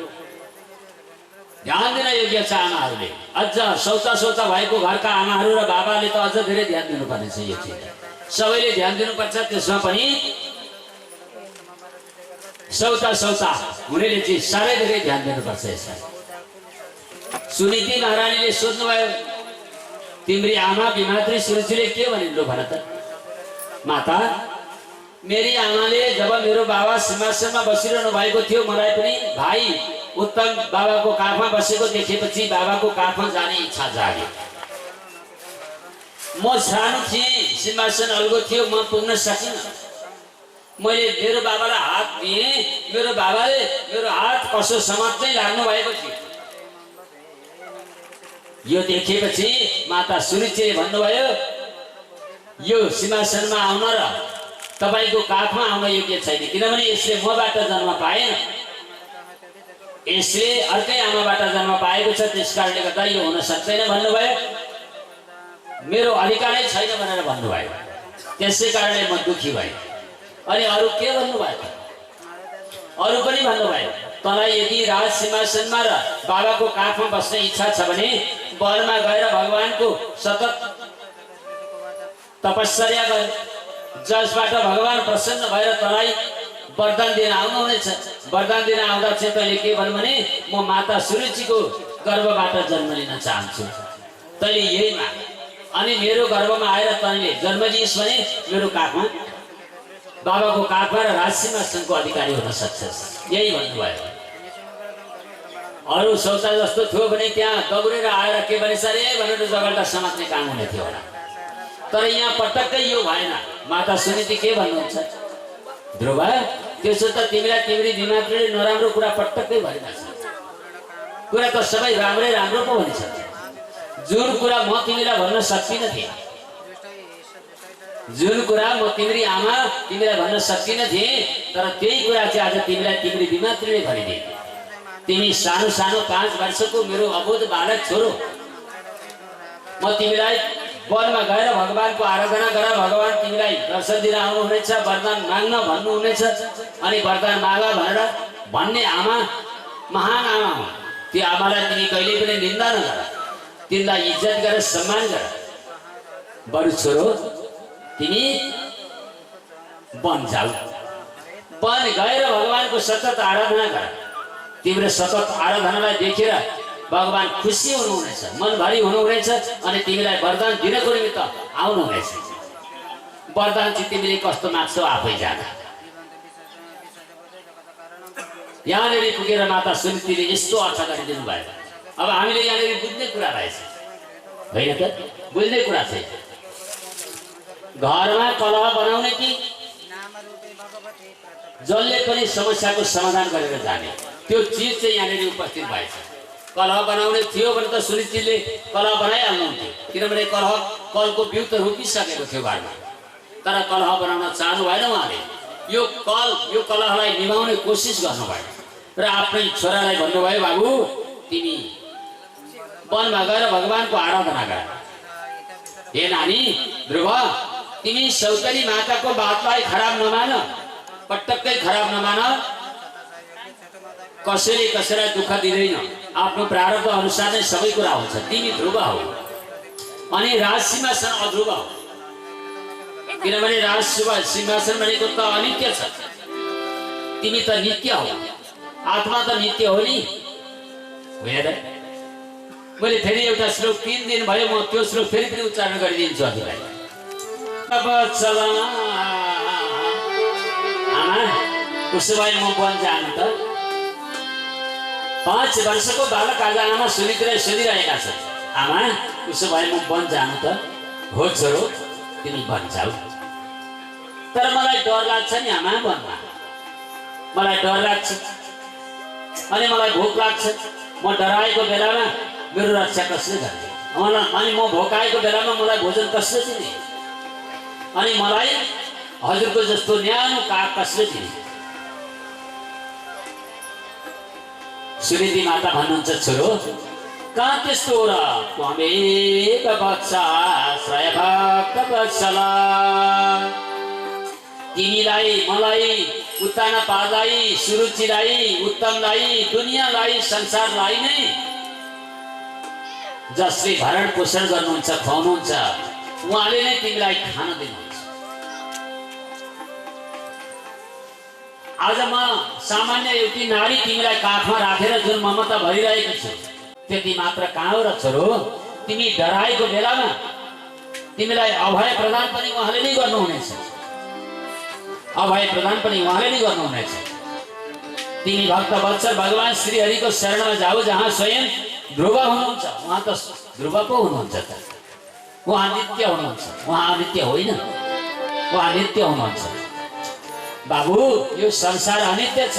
ध्यान दिन योग्य छ आमाहरूले। अझ सौता सौता भएको घरका आमाहरू र बाबाले त अझ धेरै ध्यान दिनुपर्ने छ। यो चिज सबैले ध्यान दिनुपर्छ। त्यसमा पनि सौता सौता हुनेले चाहिँ साह्रै धेरै ध्यान दिनुपर्छ यसलाई। सुनीति महारानीले सोध्नुभयो, तिम्री आमा विमात्री सुनीतिले के भनिन् भन त? माता, मेरी आमाले जब मेरो बाबा सिंहासनमा बसिरहनु भएको थियो, मलाई पनि भाइ उत्तम बाबाको काखमा बसेको देखेपछि बाबाको काखमा जाने इच्छा जाग्यो। म सानो थिएँ, सिंहासन अल्गो थियो, म पुग्न सकिनँ। मैले मेरो बाबालाई हात दिएँ, मेरो बाबाले मेरो हात कसो समात्दै लाग्नु भएको थियो। यो देखेपछि माता सुनीतिले भन्नुभयो, यो सिंहासनमा आउन र तपाईको काखमा आउन योग्य छैन, किनभने यसले मबाट जन्म पाएन, यसले अर्कै आमाबाट जन्म पाएको छ, त्यसकारणले गर्दा यो हुन सक्दैन भन्नुभयो। मेरो अधिकारै छैन भनेर भन्नुभयो। त्यसै कारणले म दुखी भएँ। अनि अरू के भन्नुभयो? अरू पनि भन्नुभयो, तँलाई यदि राज सिंहासनमा र बाबाको काखमा बस्ने इच्छा छ भने वनमा गएर भगवानको सतत तपस्या गर, जसबाट भगवान प्रसन्न भएर तँलाई वरदान दिन आउनुहुनेछ। वरदान दिन आउँदा चाहिँ तैँले के भन्नु भने, म माता सुरुचिको गर्भबाट जन्म लिन चाहन्छु, तैँले यही माग। अनि मेरो गर्भमा आएर तैँले जन्म लिइस् भने मेरो काखमा, बाबाको काखमा र राजसिंहासनको अधिकारी हुन सक्छस्, यही भन्नुभयो। अरू सौता जस्तो थियो भने त्यहाँ दौडेर आएर के भनेछ अरे भनेर जगल्टा समात्ने काम हुने थियो होला। तर यहाँ पटक्कै यो भएन। माता सुनीति के भन्नुहुन्छ? ध्रुव, त्यसो त तिमीलाई तिम्री दिमागले नराम्रो कुरा पटक्कै भनिरहेछ। कुरा त सबै राम्रै राम्रो पो भनिन्छ। जुन कुरा म तिमीलाई भन्न सक्दिनँ थिएँ, जुन कुरा म तिम्री आमा तिमीलाई भन्न सक्दिनँ थिएँ, तर त्यही कुरा चाहिँ आज तिमीलाई तिम्री दिमागले भनिदिए। तिमी सानो सानो 5 वर्षको मेरो अबोध बालक छोरो, म तिमीलाई वनमा गएर भगवानको आराधना गर, भगवान तिमीलाई दर्शन दिन आउनुहुनेछ, वरदान माग्न भन्नुहुनेछ, अनि वरदान माग भनेर भन्ने आमा महान आमा हो। त्यो आमालाई तिमी कहिले पनि निन्दा नगर, तिनलाई इज्जत गर, सम्मान गर। बरु छोरो तिमी वन जाऊ, वन गएर भगवानको सतत आराधना गर। तिम्रो सतत आराधनालाई देखेर भगवान खुसी हुनुहुनेछ, मनभरि हुनुहुनेछ, अनि तिमीलाई वरदान दिनको निमित्त आउनुहुनेछ। वरदान चाहिँ तिमीले कस्तो माग्छौ आफै जान। यहाँनिर पुगेर माता सुनीतिले यस्तो अर्थ गरिदिनु भयो। अब हामीले यहाँनिर बुझ्ने कुरा रहेछ, होइन त? बुझ्ने कुरा चाहिँ घरमा कलह बनाउने कि जसले पनि समस्याको समाधान गरेर जाने, त्यो चिज चाहिँ यहाँनिर उपस्थित भएछ। कलह बनाउने थियो भने त सुनिश्चितले कलह बनाइहाल्नुहुन्थ्यो, किनभने कलको बिउ त रोपिसकेको थियो घरमा। तर कलह बनाउन चाहनु भएन उहाँले। यो कलहलाई निभाउने कोसिस गर्नुभयो र आफ्नै छोरालाई भन्नुभयो, बाबु तिमी वनमा गएर भगवानको आराधना गर। हे नानी ध्रुव, तिमी सौतरी माताको बातलाई खराब नमान, पटक्कै खराब नमान। कसैले कसैलाई दुःख दिँदैन, आफ्नो प्रारब्ध अनुसार नै सबै कुरा हुन्छ। तिमी ध्रुव हो अनि राज सिंहासन अध्रुव हो, किनभने राज सिंहासन भनेको त अनित्य छ, तिमी त नित्य हो। आत्मा त नित्य हो नि, होइन र? मैले फेरि एउटा श्लोक 3 दिन भयो, म त्यो श्लोक फेरि पनि उच्चारण गरिदिन्छु हजुरलाई। अब चल आमा, उसो भए म वन जानु त। 5 वर्षको बालक आज आमा सुनितिलाई सोधिरहेका छन्, आमा उसो भए म वन जानु त? हो छोरो, तिमी वन जाऊ। तर मलाई डर लाग्छ नि आमा, वनमा मलाई डर लाग्छ, अनि मलाई भोक लाग्छ। म डराएको बेलामा मेरो रक्षा कसले गर्ने? अनि म भोकाएको बेलामा मलाई भोजन कसले दिने? अनि मलाई हजुरको जस्तो न्यानो काग कसले दिने? सुनिति माता भन्नुहुन्छ, छोरो कहाँ त्यस्तो हो र त्वमेव वत्साश्रय भक्त वत्सला तिमीलाई मलाई उत्तान पारलाई सुरुचिलाई उत्तमलाई दुनियाँलाई संसारलाई नै जसले भरण पोषण गर्नुहुन्छ खुवाउनुहुन्छ उहाँले नै तिमीलाई खान दिनुहुन्छ। आज म सामान्य एउटी नारी तिमीलाई काखमा राखेर जुन ममता भरिरहेको छु त्यति मात्र कहाँ हो र छोरो। तिमी डराएको बेलामा तिमीलाई अभय प्रदान पनि उहाँले नै गर्नुहुनेछ, अभय प्रदान पनि उहाँले नै गर्नुहुनेछ। तिमी भक्त वत्सल भगवान श्री हरिको शरणमा जाऊ जहाँ स्वयं ध्रुव हुनुहुन्छ। उहाँ त ध्रुव पो हुनुहुन्छ त, उहाँ नित्य हुनुहुन्छ, उहाँ अनित्य होइन, उहाँ नित्य हुनुहुन्छ। बाबु यो संसार अनित्य छ।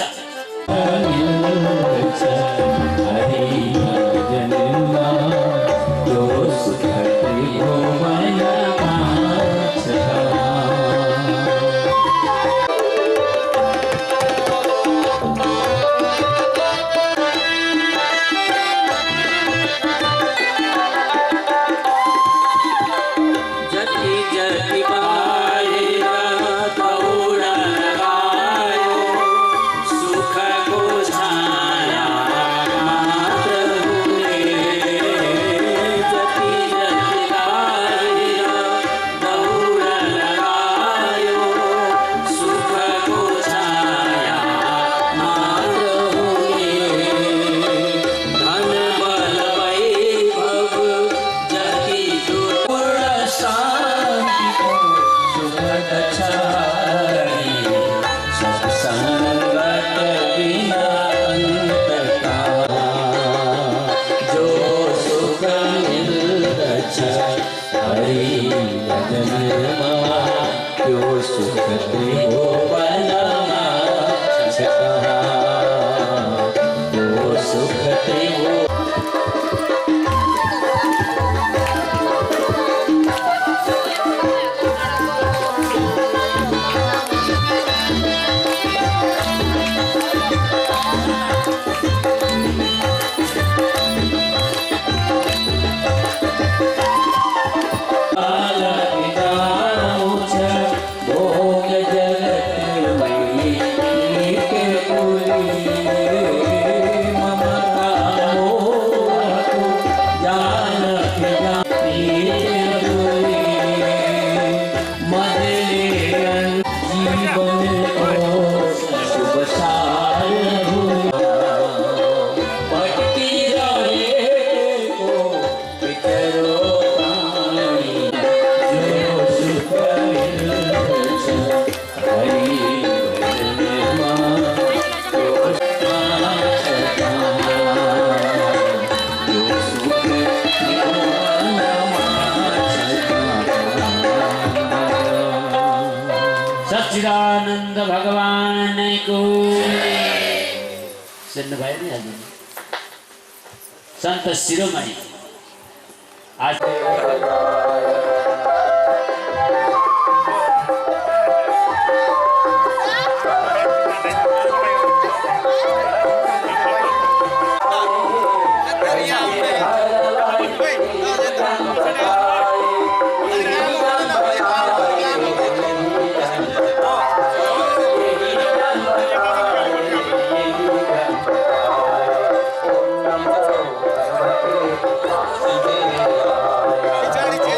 सच्चिदानंद भगवान को सुन्न भयो नि आज संत शिरोमणि आज पछाडि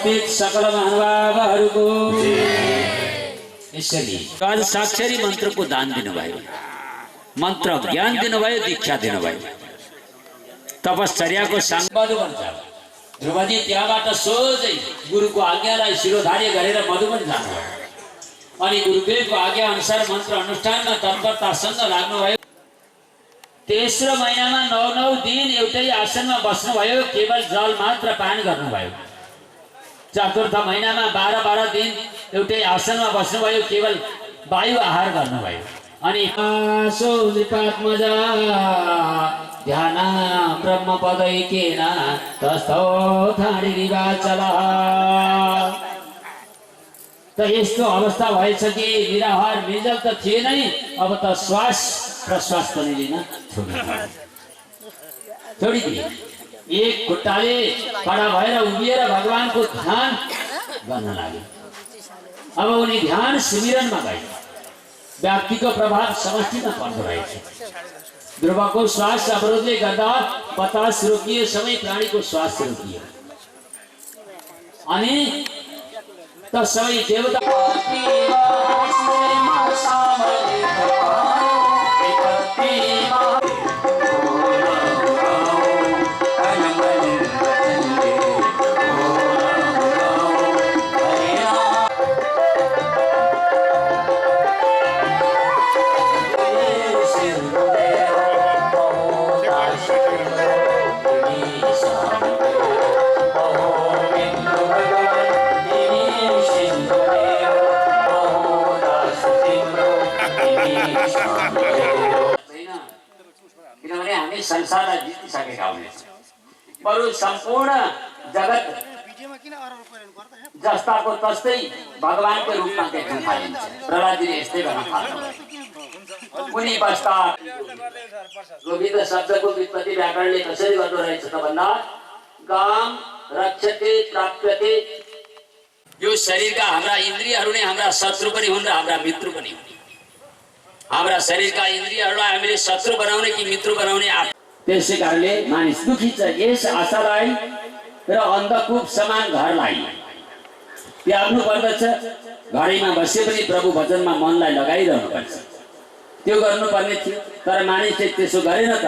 उपस्थित सकल महानुभावहरूको यसैले आज साक्षरी मन्त्रको दान दिनुभयो, मन्त्र ज्ञान दिनुभयो, दीक्षा दिनुभयो, तपश्चर्याको मधुबन जाऊ। ध्रुवजी त्यहाँबाट सोझै गुरुको आज्ञालाई शिरोधार्य गरेर मधुबन जानुभयो अनि गुरुदेवको आज्ञा अनुसार मन्त्र अनुष्ठानमा तत्परतासँग लाग्नुभयो। तेस्रो महिनामा 9 दिन एउटै आसनमा बस्नुभयो, केवल जल मात्र पान गर्नुभयो। चतुर्थ महिनामा 12 दिन एउटै आसनमा बस्नुभयो, केवल वायु आहार गर्नुभयो। अनि आत्मजा ध्यान ब्रह्म पदैकेन तस्थो थाडी रिवाचल। त यस्तो अवस्था भएछ कि निराहार निर्जल त थिए नै, अब त श्वास प्रश्वास पनि लिन छोडिदिए। एक खुट्टाले खडा भएर उभिएर भगवानको ध्यान गर्न लागे। अब उनी ध्यान शिविरमा गए। व्यक्तिको प्रभाव समष्टिमा पर्दो रहेछ। ध्रुवको श्वास अवरोधले गर्दा बतास रोकियो, सबै प्राणीको श्वास रोकियो अनि त सबै देवता किनभने हामी संसारलाई जितिसकेका हुनेछौँ। बरु सम्पूर्ण जगत जस्ताको तस्तै भगवानको रूपमा देख्न थालिन्छ। प्रहलादजीले यस्तै गर्न थाल्नुभयो। कुनै बस्ता गोविन्द शब्दको व्युत्पत्ति व्याकरणले कसरी गर्दो रहेछ त भन्दा काम रक्षते प्राप्यते। यो शरीरका हाम्रा इन्द्रियहरू नै हाम्रा शत्रु पनि हुन् र हाम्रा मित्र पनि हुन्। हाम्रा शरीरका इन्द्रियहरूलाई हामीले शत्रु बनाउने कि मित्र बनाउने त्यसै कारणले मानिस दुखी छ। यस आशालाई र अन्धकूप समान घरलाई त्याग्नु पर्दछ। घरैमा बसे पनि प्रभु भजनमा मनलाई लगाइरहनु पर्छ। त्यो गर्नुपर्ने थियो, तर मानिसले त्यसो गरेन त।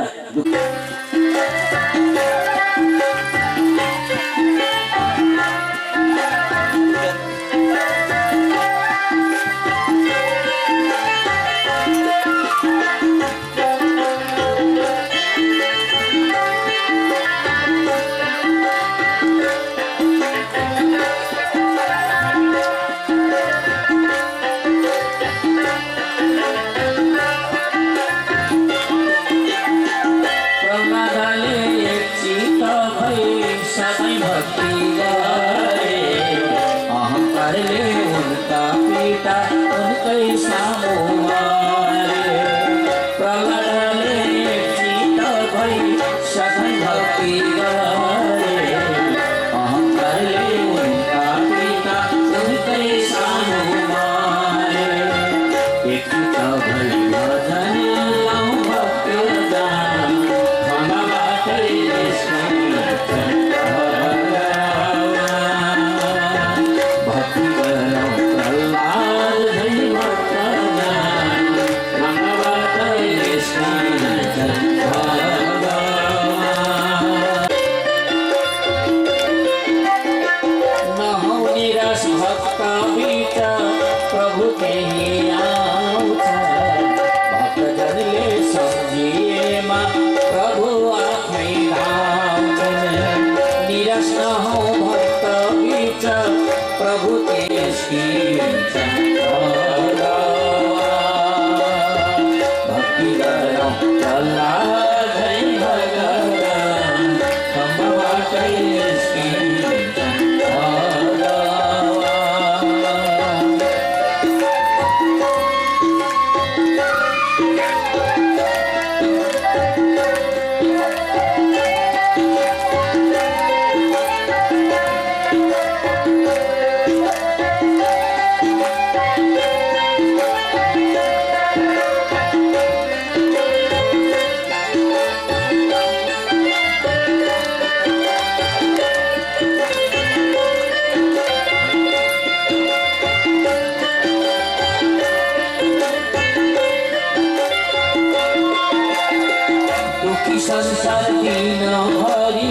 दुखी संसार दिनभरि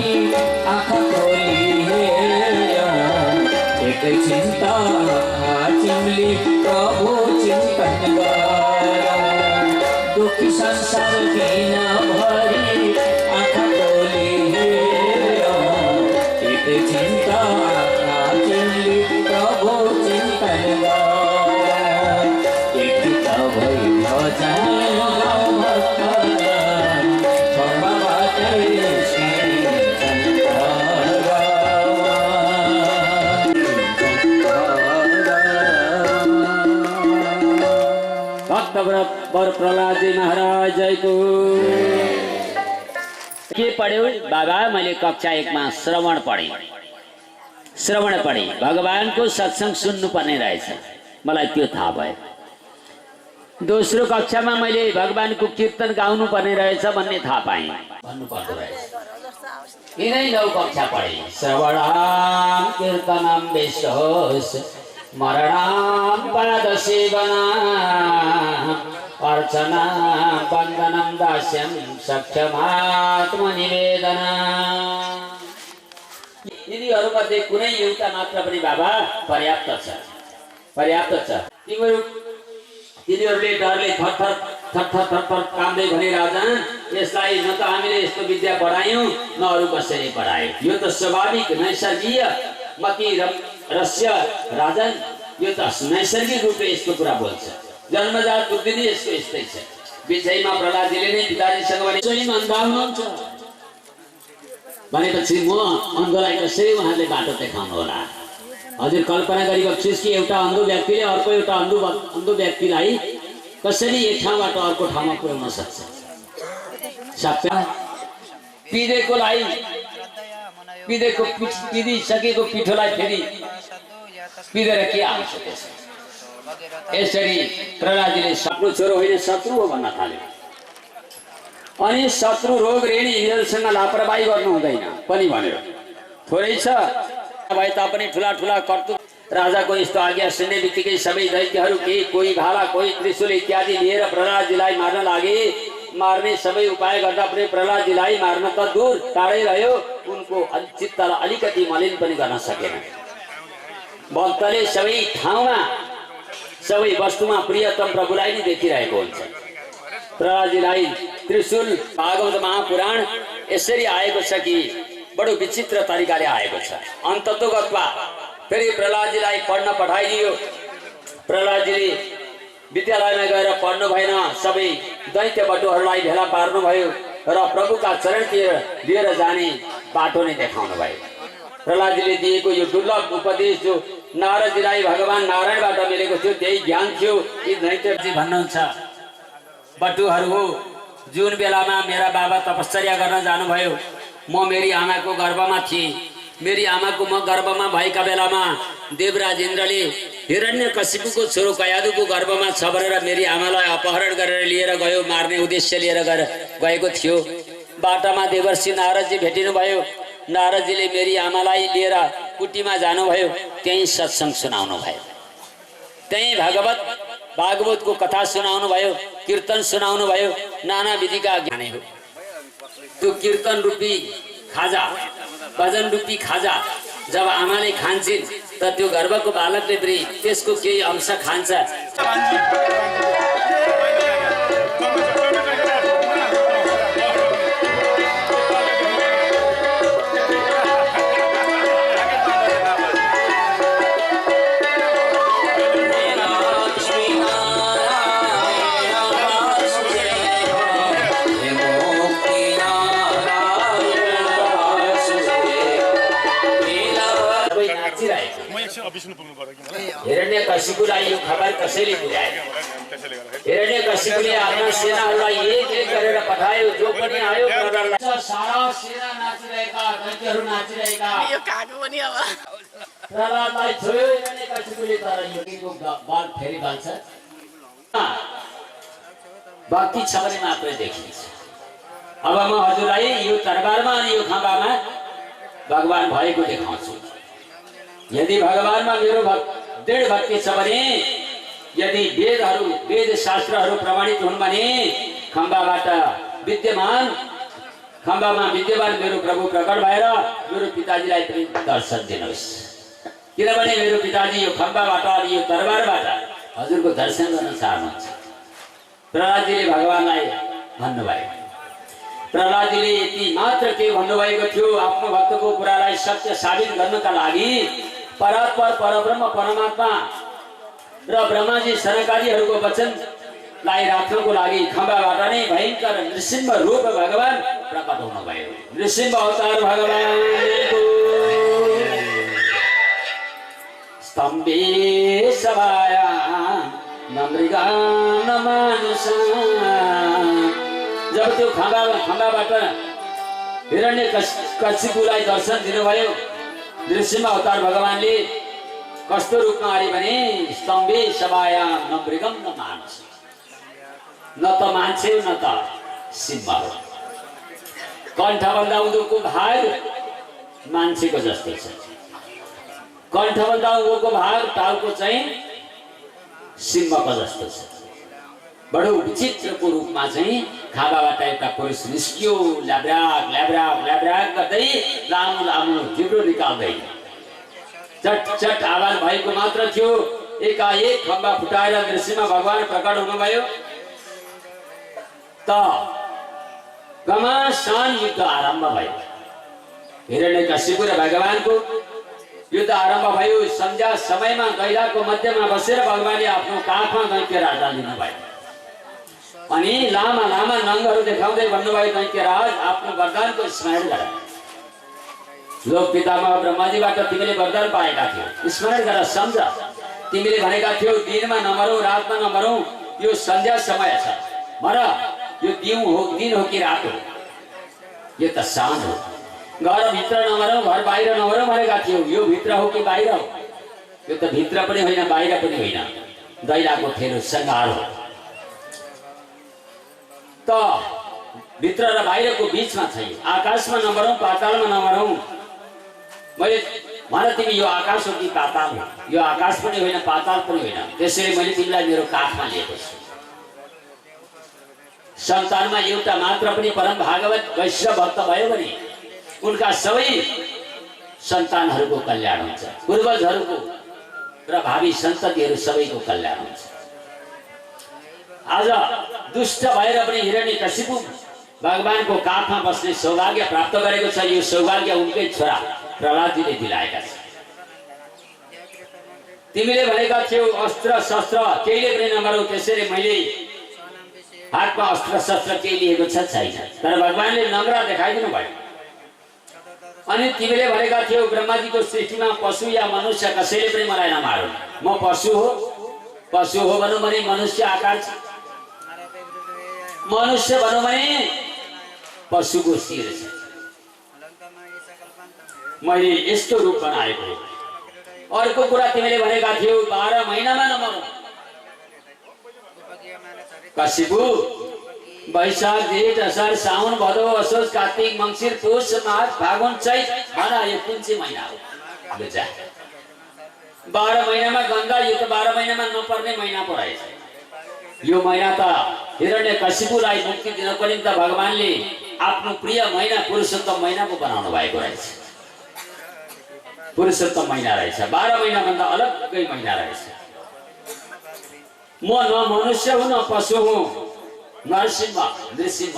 आँखा खोली एक चिन्ता चिम्ली प्रभु चिन्तन गर दुखी संसार दिनभरि आँखा खोली एक चिन्ता चिम्ली प्रभु चिन्तन गर एक भई भजन वर प्रहलाद जी महाराज जयको। के पढ्यौ बाबा? मैले कक्षा 1 मा श्रवण पढेँ भगवानको सत्संग सुन्नु पर्ने रहेछ, मलाई त्यो थाहा भयो। दोस्रो कक्षामा मैले भगवानको कीर्तन गाउनु पर्ने रहेछ भन्ने थाहा पाएँ, भन्नु पर्दो रहेछ। यिनै 9 कक्षा पढेँ। श्रवणम कीर्तनम विश्वस मरणम पाद सेवना अर्चना वन्दनम दास्यम सख्यमात्म निवेदना। यिनीहरूमध्ये कुनै एउटा मात्र पनि बाबा पर्याप्त छ। तिनीहरूले डरले थरथर कामदै भने राजा, यसलाई न त हामीले यस्तो विद्या बढायौं न अरू कसैले बढायो। यो त स्वाभाविक नैसर्गिक मति रहस्य राजन, यो त नैसर्गिक रूपले यसको कुरा बोल्छ। जन्मजात बुद्धि नै यसको यस्तै छ। विषयमा प्रहलादजीले नै पिताजीसँग भने स्वयं अन्धा हुनुहुन्छ भनेपछि म अन्धलाई कसरी उहाँले बाटो देखाउनु होला? हजुर कल्पना गरिबक्सिस् कि एउटा अन्धो व्यक्तिले अर्को एउटा अन्धो व्यक्तिलाई कसरी एक ठाउँबाट अर्को ठाउँमा पुर्याउन सक्छ? पिदिसकेको पिठोलाई फेरि पिदेर के आउँछ? यसरी प्रहलादजीले आफ्नो छोरो होइन शत्रु हो भन्न थाल्यो। अनि शत्रु रोग ऋणी यिनीहरूसँग लापरवाही गर्नु हुँदैन पनि भन्यो। थोरै छ भए तापनि ठुला कर्तुत राजाको यस्तो आज्ञा सुन्ने बित्तिकै सबै दैत्यहरू केही कोही भाला कोही त्रिशूल इत्यादि लिएर प्रहलादजीलाई मार्न लागे। मार्ने सबै उपाय गर्दा पनि प्रहलादजीलाई मार्न त दूर टाढै रह्यो, उनको चित्तलाई अलिकति मलिन पनि गर्न सकेन। भक्तले सबै ठाउँमा सबै वस्तुमा प्रियतम प्रभुलाई नै देखिरहेको हुन्छ। प्रहलादजीलाई त्रिशूल भागवत महापुराण यसरी आएको छ कि बडो विचित्र तरिकाले आएको छ। अन्ततोगतमा फेरि प्रहलादजीलाई पढ्न पठाइदियो। प्रहलादजीले विद्यालयमा गएर पढ्नु भएन, सबै दैत्य बटुहरूलाई भेला पार्नु भयो र प्रभुका चरणतिर लिएर जाने बाटो नै देखाउनु भयो। प्रहलादजीले दिएको यो दुर्लभ उपदेश जो नारदजीलाई भगवान नारायणबाट मिलेको थियो त्यही ज्ञान थियो। यी दैत्यजी भन्नुहुन्छ बटुहरू हो, जुन बेलामा मेरा बाबा तपस्या गर्न जानुभयो म मेरी आमाको गर्भमा थिएँ। मेरी आमाको म गर्भमा भएका बेलामा देवराज इन्द्रले हिरण्यकशिपुको छोरो कयादुको गर्भमा छ भनेर मेरी आमालाई अपहरण गरेर लिएर गयो, मार्ने उद्देश्य लिएर गएको थियो। बाटामा देवर्षि नारदजी भेटिनु भयो। नारदजीले मेरी आमालाई लिएर कुटीमा जानुभयो, त्यही सत्संग सुनाउनु भयो, त्यही भागवतको कथा सुनाउनु भयो, कीर्तन सुनाउनु भयो। नाना विधिका ज्ञानै हो। त्यो कीर्तन रूपी खाजा, भजन रूपी खाजा जब आमाले खान्छन् त त्यो गर्भको बालकले पनि त्यसको केही अंश खान्छ। हिरण्यकशिपुलाई यो खबर कसैले पुर्यायो? हिरण्यकशिपुले आफ्ना सेनाहरूलाई एक गरेर पठायो। जो पनि आयो सारा सेना नाचिरहेका, दैत्यहरू नाचिरहेका। प्रहलादलाई छोयो हिरण्यकशिपुले, तर योगीको बाल फेरि बाल्छ। बाँकी छ भने मात्रै देखिन्छ। अब म हजुरलाई यो दरबारमा अनि यो खम्बामा भगवान भएको देखाउँछु। यदि भगवानमा मेरो दृढ भक्ति छ भने, यदि वेद शास्त्रहरू प्रमाणित हुन् भने खम्बाबाट विद्यमान खम्बामा विद्यमान मेरो प्रभु प्रकट भएर मेरो पिताजीलाई पनि दर्शन दिनुहोस्, किनभने मेरो पिताजी यो खम्बाबाट अनि यो दरबारबाट हजुरको दर्शन गर्न चाहनुहुन्छ। प्रहलादजीले भगवानलाई भन्नुभयो। प्रहलादजीले यति मात्र के भन्नुभएको थियो, आफ्नो भक्तको कुरालाई सत्य साबित गर्नका लागि परात्पर परब्रह्म परमात्मा र ब्रह्माजी सनकादिहरूको वचनलाई राख्नको लागि खम्बाबाट नै भयङ्कर नृसिंह रूप भगवान प्रकट हुनुभयो। नृसिंह अवतार भगवानको स्तम्भे सभायां न मृगा न मानुषा। जब त्यो खम्बाबाट हिरण्यकशिपुलाई दर्शन दिनुभयो, नृसिंह अवतार भगवानले कस्तो रूपमा आए भने स्तम्भे सभायां न मृगम न मानुष, न त मान्छे न त सिंह हो। कण्ठभन्दा उँधोको भाग मान्छेको जस्तो छ, कण्ठभन्दा उँभोको भाग टाउको चाहिँ सिंहको जस्तो छ। बडो विचित्रको रूपमा चाहिँ खाबाबाट एउटा पुरुष निस्कियो, ल्याब्राक ल्याब्राक ल्याब्राक गर्दै लामो लामो जिब्रो निकाल्दै चट चट आवाज भएको मात्र थियो। एकाएक खम्बा फुटाएर नृसिंह भगवान प्रकट हुनुभयो त घमासान युद्ध आरम्भ भयो। हिरण्यकशिपु र भगवानको युद्ध आरम्भ भयो। सन्ध्या समयमा दैलाको मध्यमा बसेर भगवानले आफ्नो काखमा दैत्यराज लिनुभयो अनि लामा लामा नङहरू देखाउँदै भन्नुभयो, दैत्यराज आफ्नो वरदानको स्मरण गर। लोक पितामह ब्रह्माजीबाट तिमीले वरदान पाएका थियौ, स्मरण गर, सम्झ। तिमीले भनेका थियौ दिनमा नमरौँ रातमा नमरौँ, यो सन्ध्या समय छ, मर। यो दिन हो कि रात हो, यो त साँझ हो। घर भित्र नमरौँ घर बाहिर नमरौँ भनेका थियौ, यो भित्र हो कि बाहिर हो? यो त भित्र पनि होइन बाहिर पनि होइन, दैलाको फेरो सङ्घार हो। त भित्र र बाहिरको बीचमा छैन, आकाशमा नमरौँ पातालमा नमरौँ। मैले भने तिमी यो आकाश हो कि पाताल हो? यो आकाश पनि होइन पाताल पनि होइन, त्यसैले मैले तिमीलाई मेरो काखमा लिएको छु। सन्तानमा एउटा मात्र पनि परम भागवत वैष्णव भक्त भयो भने उनका सबै सन्तानहरूको कल्याण हुन्छ, पूर्वजहरूको र भावी सन्ततिहरू सबैको कल्याण हुन्छ। आज दुष्ट भएर पनि हिरण्यकशिपु भगवानको काखमा बस्ने सौभाग्य प्राप्त गरेको छ। यो सौभाग्य उनकै छोरा प्रहलादजीले दिलाएका छन्। तिमीले भनेका थियौ अस्त्र शस्त्र केहीले पनि नमरौ, त्यसैले मैले हातमा अस्त्र शस्त्र केही लिएको छ छैन, तर भगवानले नम्र देखाइदिनु भयो। अनि तिमीले भनेका थियौ ब्रह्माजीको सृष्टिमा पशु या मनुष्य कसैले पनि मलाई नमारौ। म पशु हो भनौँ भने मनुष्य आकार छ, मनुष्य भनौँ भने पशुको शिर छ। मैले यस्तो रूप बनाएको हो। अर्को कुरा तिमीले भनेका थियौ 12 महिनामा नमरौँ। कशिपु वैशाख जेठ असार साउन भदौ असोज कार्तिक मङ्सिर पुष माघ फागुन चैत भन, यो कुन चाहिँ महिना हो? 12 महिनामा गङ्गा, यो त 12 महिनामा नपर्ने महिना पो रहेछ। यो महिना त हिरण्यकशिपुलाई मुक्ति दिनको निम्ति भगवानले आफ्नो प्रिय महिना पुरुषोत्तम महिना पो बनाउनु भएको रहेछ। पुरुषोत्तम महिना रहेछ, 12 महिनाभन्दा अलग्गै महिना रहेछ। म न मनुष्य हुँ न पशु हुँ, नरसिंह नृसिंह।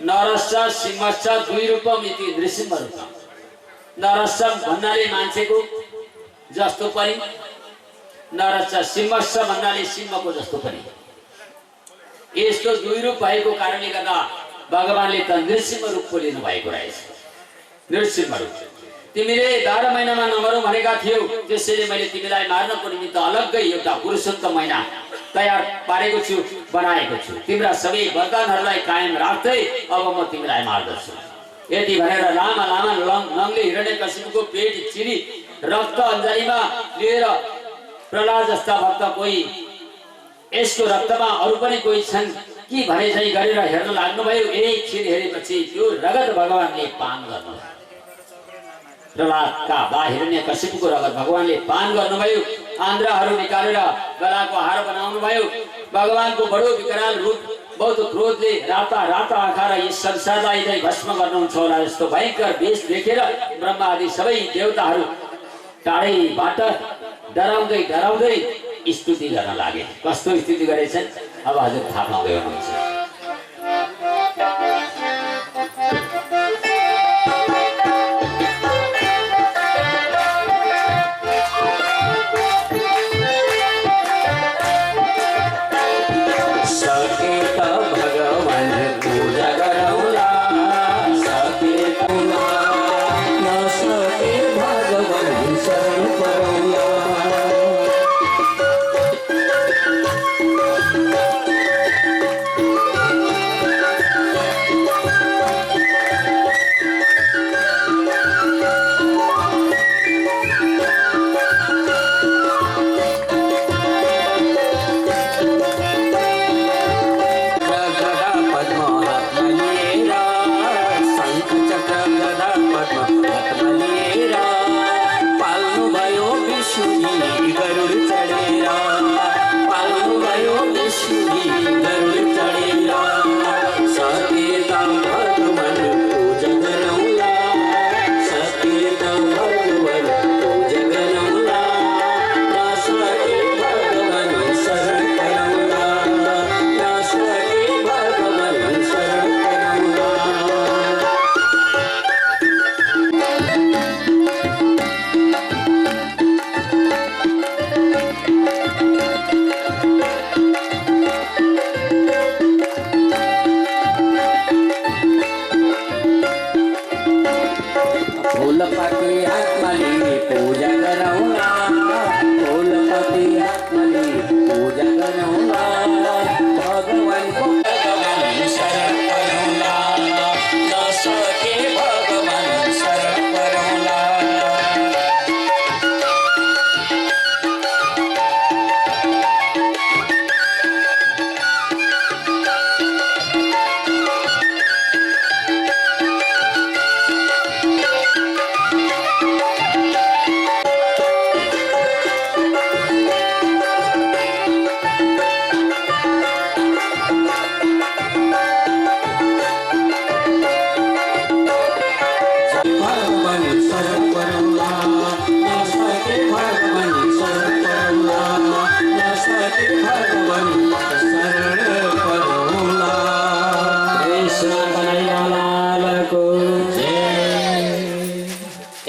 नरश्च सिंहश्च दुई रूपम इति नृसिंह रूपम। नरश्च भन्नाले मान्छेको जस्तो पनि, नरश्च सिंहश्च भन्नाले सिंहको जस्तो पनि। यस्तो दुई रूप भएको कारणले गर्दा भगवानले त नृसिंह रूप पो लिनु भएको रहेछ। नृसिंह रूप तिमीले 12 महिनामा नमरौँ भनेका थियौ, त्यसैले मैले तिमीलाई मार्नको निमित्त अलग्गै एउटा पुरुषोत्तम महिना तयार पारेको छु, बनाएको छु। तिम्रा सबै वरदानहरूलाई कायम राख्दै अब म तिमीलाई मार्दछु। यति भनेर लामा लामा नङले हिरण्यकशिपुको पेट चिरी रक्त अञ्जलीमा लिएर प्रहलाद जस्ता भक्त कोही यसको रक्तमा अरू पनि कोही छन् कि भने चाहिँ गरेर हेर्न लाग्नुभयो। एकछिन हेरेपछि त्यो रगत भगवानले पान गर्नुभयो। प्रहलादका बा हिरण्यकशिपुको रगत भगवानले पान गर्नुभयो। आन्द्राहरू निकालेर गलाको हार बनाउनु भयो। भगवानको बडो विकराल रूप बहुत क्रोधले राता राता आँखार यस संसारलाई नै भस्म गर्नुहुन्छ होला जस्तो भयङ्कर वेश देखेर ब्रह्मा आदि सबै देवताहरू टाढैबाट डराउँदै डराउँदै स्तुति गर्न लागे। कस्तो स्तुति गरेछन् अब हजुर थाहा पाउँदै हुनुहुन्छ।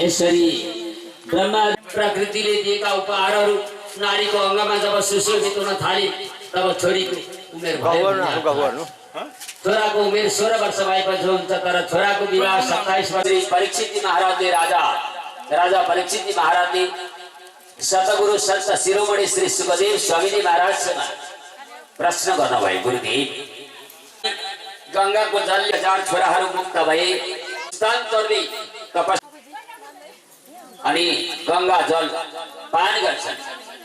यसरी ब्रह्मा प्रकृतिले दिएका उपहारहरू नारीको अङ्गमा जब सुशोभित हुन थाले तब छोरीको उमेर भयो। छोराको उमेर 16 वर्ष भएपछि हुन्छ, तर छोराको विवाह 27 वर्ष। परीक्षित महाराजले राजा परीक्षित महाराजले सतगुरु संत शिरोमणि श्री सुखदेव स्वामीजी महाराजसँग प्रश्न गर्नुभयो, गुरुदेव गङ्गाको जलले 1000 छोराहरू मुक्त भए, सन्तहरूले तपस्या अनि गंगा जल पान गर्छन्,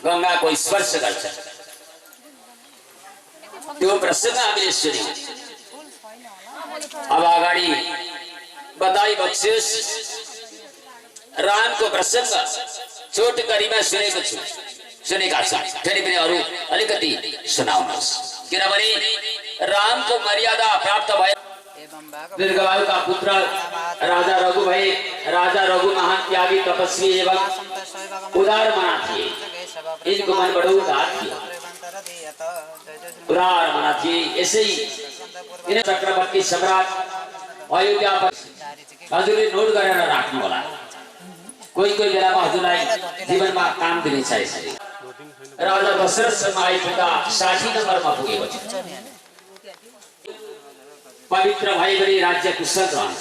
गंगाको स्पर्श गर्छन्। त्यो प्रसंग हामीले सुन्यौं। अब अगाडि बताई बक्सियोस् रामको प्रसंग छोटकरीमा सुनेका छौं, फेरि पनि अरु अलिकति सुनाउनुहोस्, किनभने रामको मर्यादा प्राप्त भए दीर्घायुका पुत्र राजा रघु भए। राजा रघु महान त्यागी तपस्वी एवं उदार मना थिए। इनको मन बडो उदार थियो, उदार मना थिए। यसै इन चक्रवर्ती सम्राट अयोध्या हजुरले नोट गरेर राख्नु होला, कोही कोही बेलामा हजुरलाई जीवनमा काम दिनेछ। यसरी राजा दशरथसँग आइपुग्दा 60 नम्बरमा पुगेको थियो। पवित्र भई गरी राज्य कुशल रहन्छ,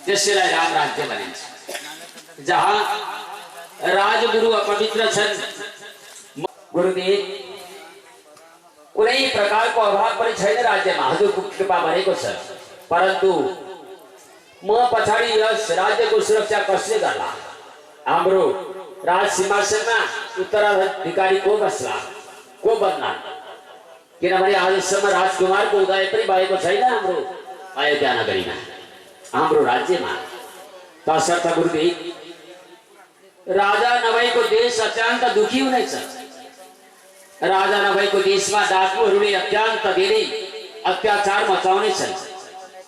त्यसैलाई राम राज्य भनिन्छ। जहाँ राजगुरु अपवित्र छन्, गुरुदेव कुनै प्रकारको अभाव पनि छैन राज्यमा, हजुरको कृपा भनेको छ। परन्तु म पछाडि यस राज्यको सुरक्षा कसले गर्ला? हाम्रो राज सिंहासनमा उत्तराधिकारी को बस्ला, को बन्ला? किनभने आजसम्म राजकुमारको उदय पनि भएको छैन हाम्रो अयोध्या नगरीमा, हाम्रो राज्यमा। तसर्थ गुरुदेव राजा नभएको देश अत्यन्त दुखी हुनेछ। राजा नभएको देशमा डाकुहरूले अत्यन्त धेरै अत्याचार मचाउने छन्,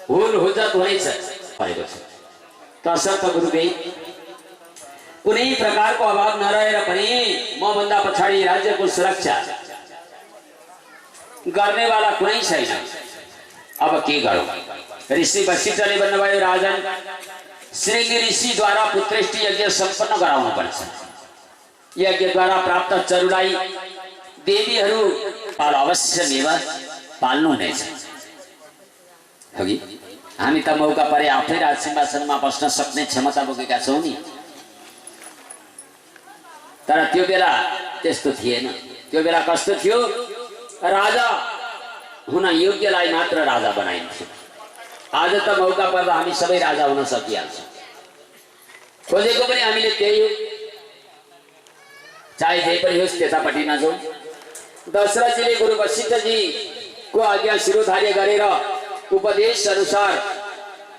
हुल हुज्जत हुनेछ भएको छ। तसर्थ गुरुदेव कुनै प्रकारको अभाव नरहेर पनि म भन्दा पछाडि राज्यको सुरक्षा गर्नेवाला कुनै छैन। अब के गरौँ? ऋषि वशिष्ठले भन्नुभयो, राजन श्रृंगी ऋषिद्वारा पुत्रेष्टि यज्ञ सम्पन्न गराउनु पर्छ। यज्ञद्वारा प्राप्त चरुलाई देवीहरू अवश्य पाल्नु हुनेछ। हगि हामी त मौका परे आफै राज सिंहासनमा बस्न सक्ने क्षमता बोकेका छौँ नि। तर त्यो बेला त्यस्तो थिएन। त्यो बेला कस्तो थियो? राजा हुन योग्यलाई मात्र राजा बनाइन्थ्यो। आज त मौका पर्दा हामी सबै राजा हुन सकिहाल्छौँ। खोजेको पनि हामीले त्यही हो। चाहे जे पनि होस् त्यतापट्टि नजाउँ। दशरथजीले गुरु वशिष्ठजीको आज्ञा शिरोधार्य गरेर उपदेश अनुसार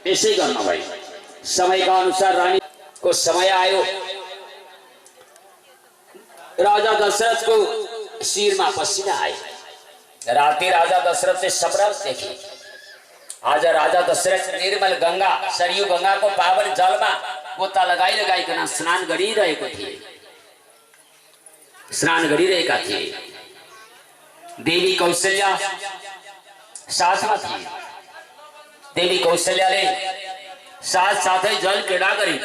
यसै गर्नुभयो। समयका अनुसार रानीको समय आयो। राजा दशरथको शिरमा पसिना आयो। राति राजा दशरथले सपना देखे। आज राजा दशरथ निर्मल गंगा सरयू गंगाको पावन जलमा गोता लगाइकन स्नान गरिरहेको थिए। स्नान गरिरहेका थिए। देवी कौशल्या साथमा थिए। देवी कौशल्याले साथसाथै जल क्रीडा गरिन्।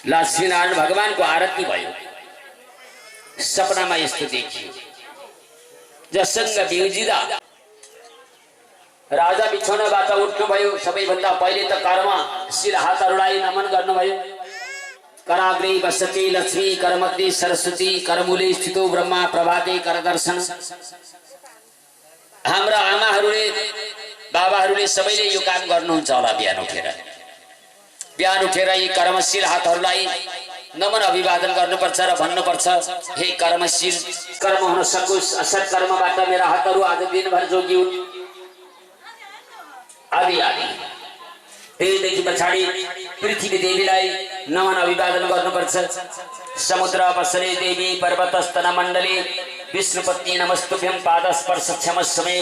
लक्ष्मीनारायण भगवानको आरती भयो। सपनामा यस्तो देखियो, जससँग बिउजिदा राजा बिछौनाबाट उठ्नुभयो। सबैभन्दा पहिले त कर्मशील हातहरूलाई नमन गर्नुभयो। कराग्रे वसते लक्ष्मी, करमध्ये सरस्वती, करमूले स्थितो ब्रह्मा, प्रभाते करदर्शन। हाम्रा आमाहरूले बाबाहरूले सबैले यो काम गर्नुहुन्छ होला। बिहान उठेर यी कर्मशील हातहरूलाई नमन अभिवादन गर्नुपर्छ र भन्नुपर्छ, हे कर्मशील, कर्म हुन सकोस्, असत कर्मबाट मेरा हातहरू आज दिनभर जोगी हुन् आदि आदि। त्यसदेखि पछाडि पृथ्वी देवीलाई नमन अभिवादन गर्नुपर्छ। समुद्र बसले देवी पर्वतस्तन मण्डली, विष्णुपत्नी नमस्तुभ्यं पादस्पर्श क्षमस्मे।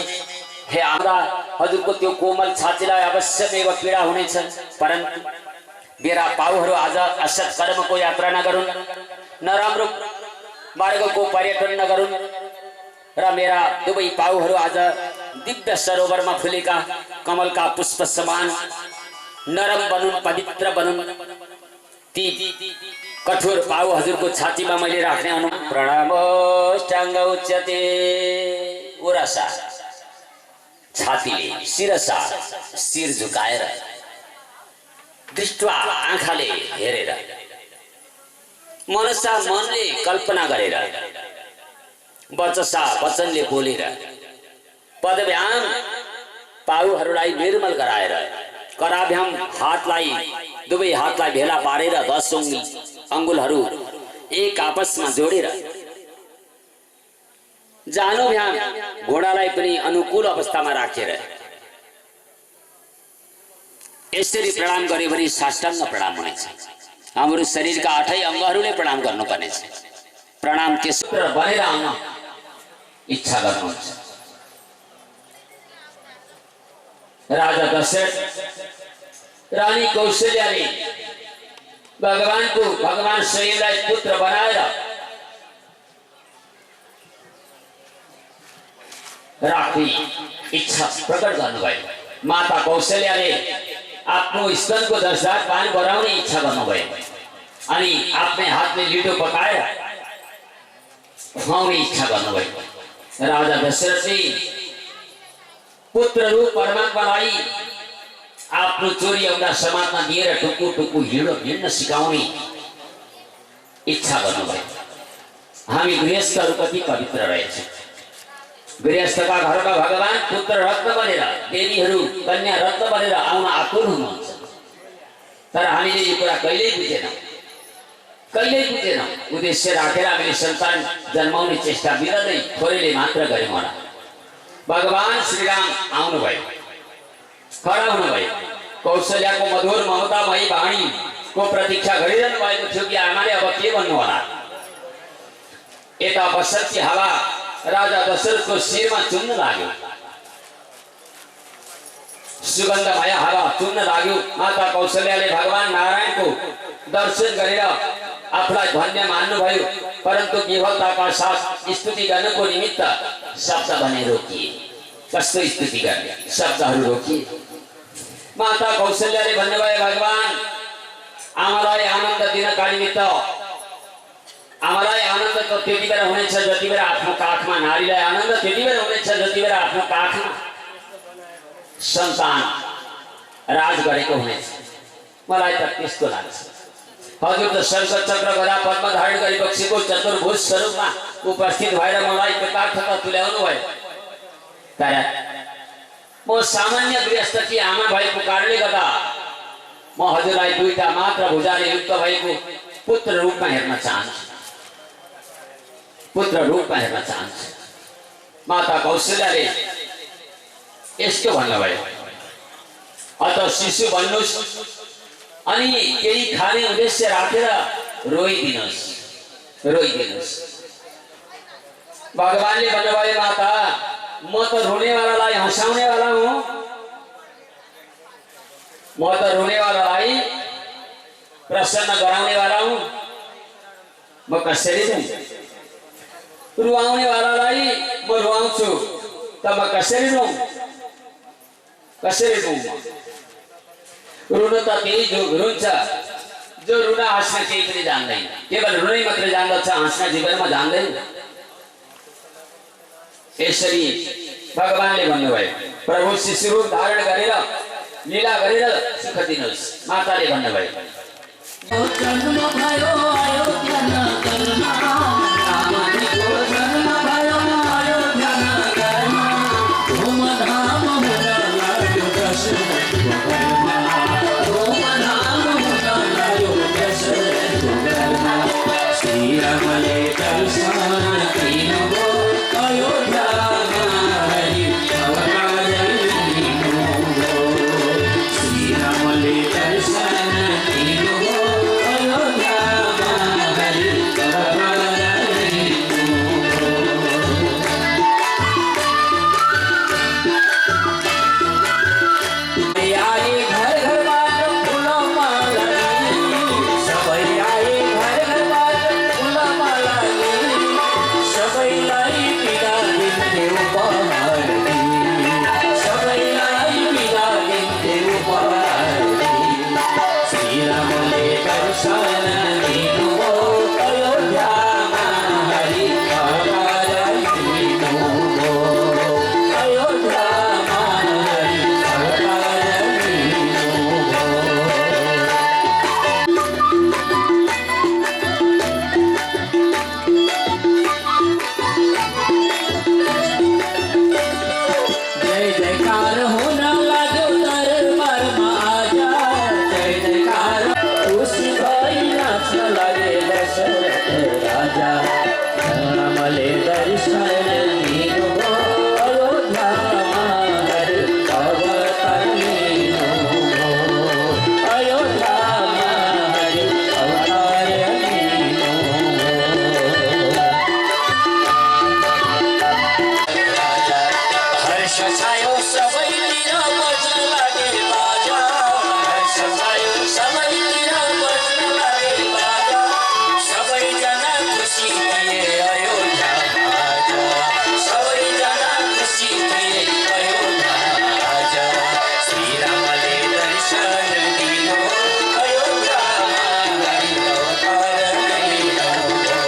हे आमा, हजुरको त्यो कोमल छातीलाई अवश्यमेव पीडा हुनेछ, परन्तु मेरा पाउहरू आज असत कर्मको यात्रा नगरून्, नराम्रो मार्गको पर्यटन नगरून् र मेरा दुवै पाउहरू आज दिव्य सरोवरमा फुलेका कमलका पुष्प समान नरम बनुन्, पवित्र बनुन्। ती कठोर पाउ हजुरको छातीमा मैले राख्ने अनु प्रणमोष्टाङ्ग उच्यते। उरसा छातीले, शिरसा शिर झुकाएर, दृष्ट्वा आँखाले हेरेर, मनसा मनले कल्पना गरेर, वचसा वचनले बोलेर, पदभ्याम पाउहरूलाई निर्मल गराएर, कराभ्याम हातलाई, दुवै हातलाई भेला पारेर 10 अङ्गुलहरू एक आपसमा जोडेर, जानुभ्याम घोडालाई पनि अनुकूल अवस्थामा राखेर यसरी प्रणाम गरे भने साष्टाङ्ग प्रणाम हुनेछ। हाम्रो शरीरका 8 अङ्गहरूले प्रणाम गर्नुपर्नेछ। प्रणाम के सूत्र बनेर आउन इच्छा गर्नुहुन्छ। राजा दशरथ रानी कौशल्याले भगवान स्वयंलाई पुत्र बनाएर राख्ने इच्छा प्रकट गर्नुभयो। माता कौशल्याले आफ्नो स्तनको 10,000 पान गराउने इच्छा गर्नुभयो अनि आफ्नै हातले लिटो पकाएर खुवाउने इच्छा गर्नुभयो। राजा दशरथले पुत्र रूप परमात्मालाई आफ्नो चोरी एउटा समाजमा दिएर टुकु टुकु हिँड्न सिकाउने इच्छा गर्नुभयो। हामी गृहस्थहरू कति पवित्र रहेछौँ। गृहस्थका घरका भगवान पुत्र रत्न बनेर, देवीहरू कन्या रत्न बनेर आउन आतुर हुनुहुन्छ। तर हामीले यो कुरा कहिल्यै बुझेनौँ। उद्देश्य राखेर हामीले सन्तान जन्माउने चेष्टा बिरदै थोरैले मात्र गर्यौँ होला। भगवान श्रीराम आउनुभयो, खडा हुनुभयो। कौशल्याको मधुर ममतामयी वाणीको प्रतीक्षा गरिरहनु भएको थियो कि आमाले अब के भन्नु होला। यता बसन्ती हावा राजा दशरथको शिरमा चुन्न लाग्यो। सुगन्धमय हावा चुन्न लाग्यो। माता कौशल्याले भगवान नारायणको दर्शन गरेर आफूलाई धन्य मान्नुभयो, परन्तु विफलताका साथ स्तुति गर्नको निमित्त शब्द भने रोकिए। कस्तो स्तुति गर्ने, शब्दहरू रोकिए। माता कौशल्याले भन्नुभयो, भगवान आमालाई आनन्द दिनका निमित्त, आमालाई आनन्द त त्यति बेला हुनेछ जति बेला आफ्नो काखमा, नारीलाई आनन्द त्यति बेला हुनेछ जति बेला आफ्नो काखमा सन्तान राज गरेको हुनेछ। मलाई त त्यस्तो लाग्छ। हजुर त शंख चक्र गदा पद्म धारण गरी बक्सेको चतुर्भुज स्वरूपमा उपस्थित भएर मलाई कृतार्थता तुल्याउनु भयो। तर म सामान्य गृहस्थकी आमा भएको कारणले गर्दा म हजुरलाई दुईटा मात्र भुजाले युक्त भएको पुत्र रूपमा हेर्न चाहन्छु, पुत्र रूपमा हेर्न चाहन्छु। माता कौशल्याले यस्तो भन्नुभयो, अत शिशु बन्नुस् अनि केही खाने उद्देश्य राखेर रोइदिनुहोस्, रोइदिनुहोस्। भगवानले भन्नुभयो, माता म त रुनेवालालाई हँसाउनेवाला हुँ, म त रुनेवालालाई प्रसन्न गराउनेवाला हुँ। म कसरी जाऊँ? रुवाउनेवालालाई म रुवाउँछु, त म कसरी रुवाउँ? कसरी रुवाउँ? रुन त त्यही जो रुन्छ जो रुन हाँस्न केही पनि जान्दैन, केवल रुनै मात्रै जान्दछ, हाँस्न जीवनमा जान्दैन। यसरी भगवानले भन्नुभयो, प्रभु शिशु रूप धारण गरेर लीला गरेर सुख दिनुहोस्। माताले भन्नुभयो, जन्म भयो अयोध्या नगरमा, रामजीको जन्म भयो अयोध्या नगरमा, धुमधाम हुन लाग्यो दशरथको घरमा, धुमधाम हुन लाग्यो दशरथको घरमा। श्रीरामले दर्शन दिनुभयो अयोध्यामा, हरि अवतार लिनुभयो। श्रीरामले दर्शन दिनुभयो अयोध्यामा, हरि अवतार लिनुभयो। आए घर घरबाट फुलमाला लिई, सबै आए घर घरबाट फुलमाला लिई, सबैलाई बिदा दिन्थे उपहार दिई, सबैलाई बिदा दिन्थे उपहार दिई। श्रीरामले दर्शन दिनुभयो अयोध्यामा, हरि अवतार लिनुभयो, अयोध्यामा हरि अवतार लिनुभयो। जय जयकार हुन लाग्यो दरबारमा आजा, जय जयकार खुसी भई नाच्न लागे दशरथ राजा। रामले दर्शन दिनुभयो अयोध्यामा, हरि अवतार लिनुभयो, अयोध्यामा हरि अवतार लिनुभयो। हर्ष छायो सबैतिर बज्न लागे बाजा, हर्ष छायो सबैतिर बज्न लागे बाजा, सबैजना खुसी थिए अयोध्यामा आजा, सबैजना खुसी थिए अयोध्यामा आजा। श्रीरामले दर्शन दिनुभयो अयोध्यामा, हरि अवतार लिनुभयो।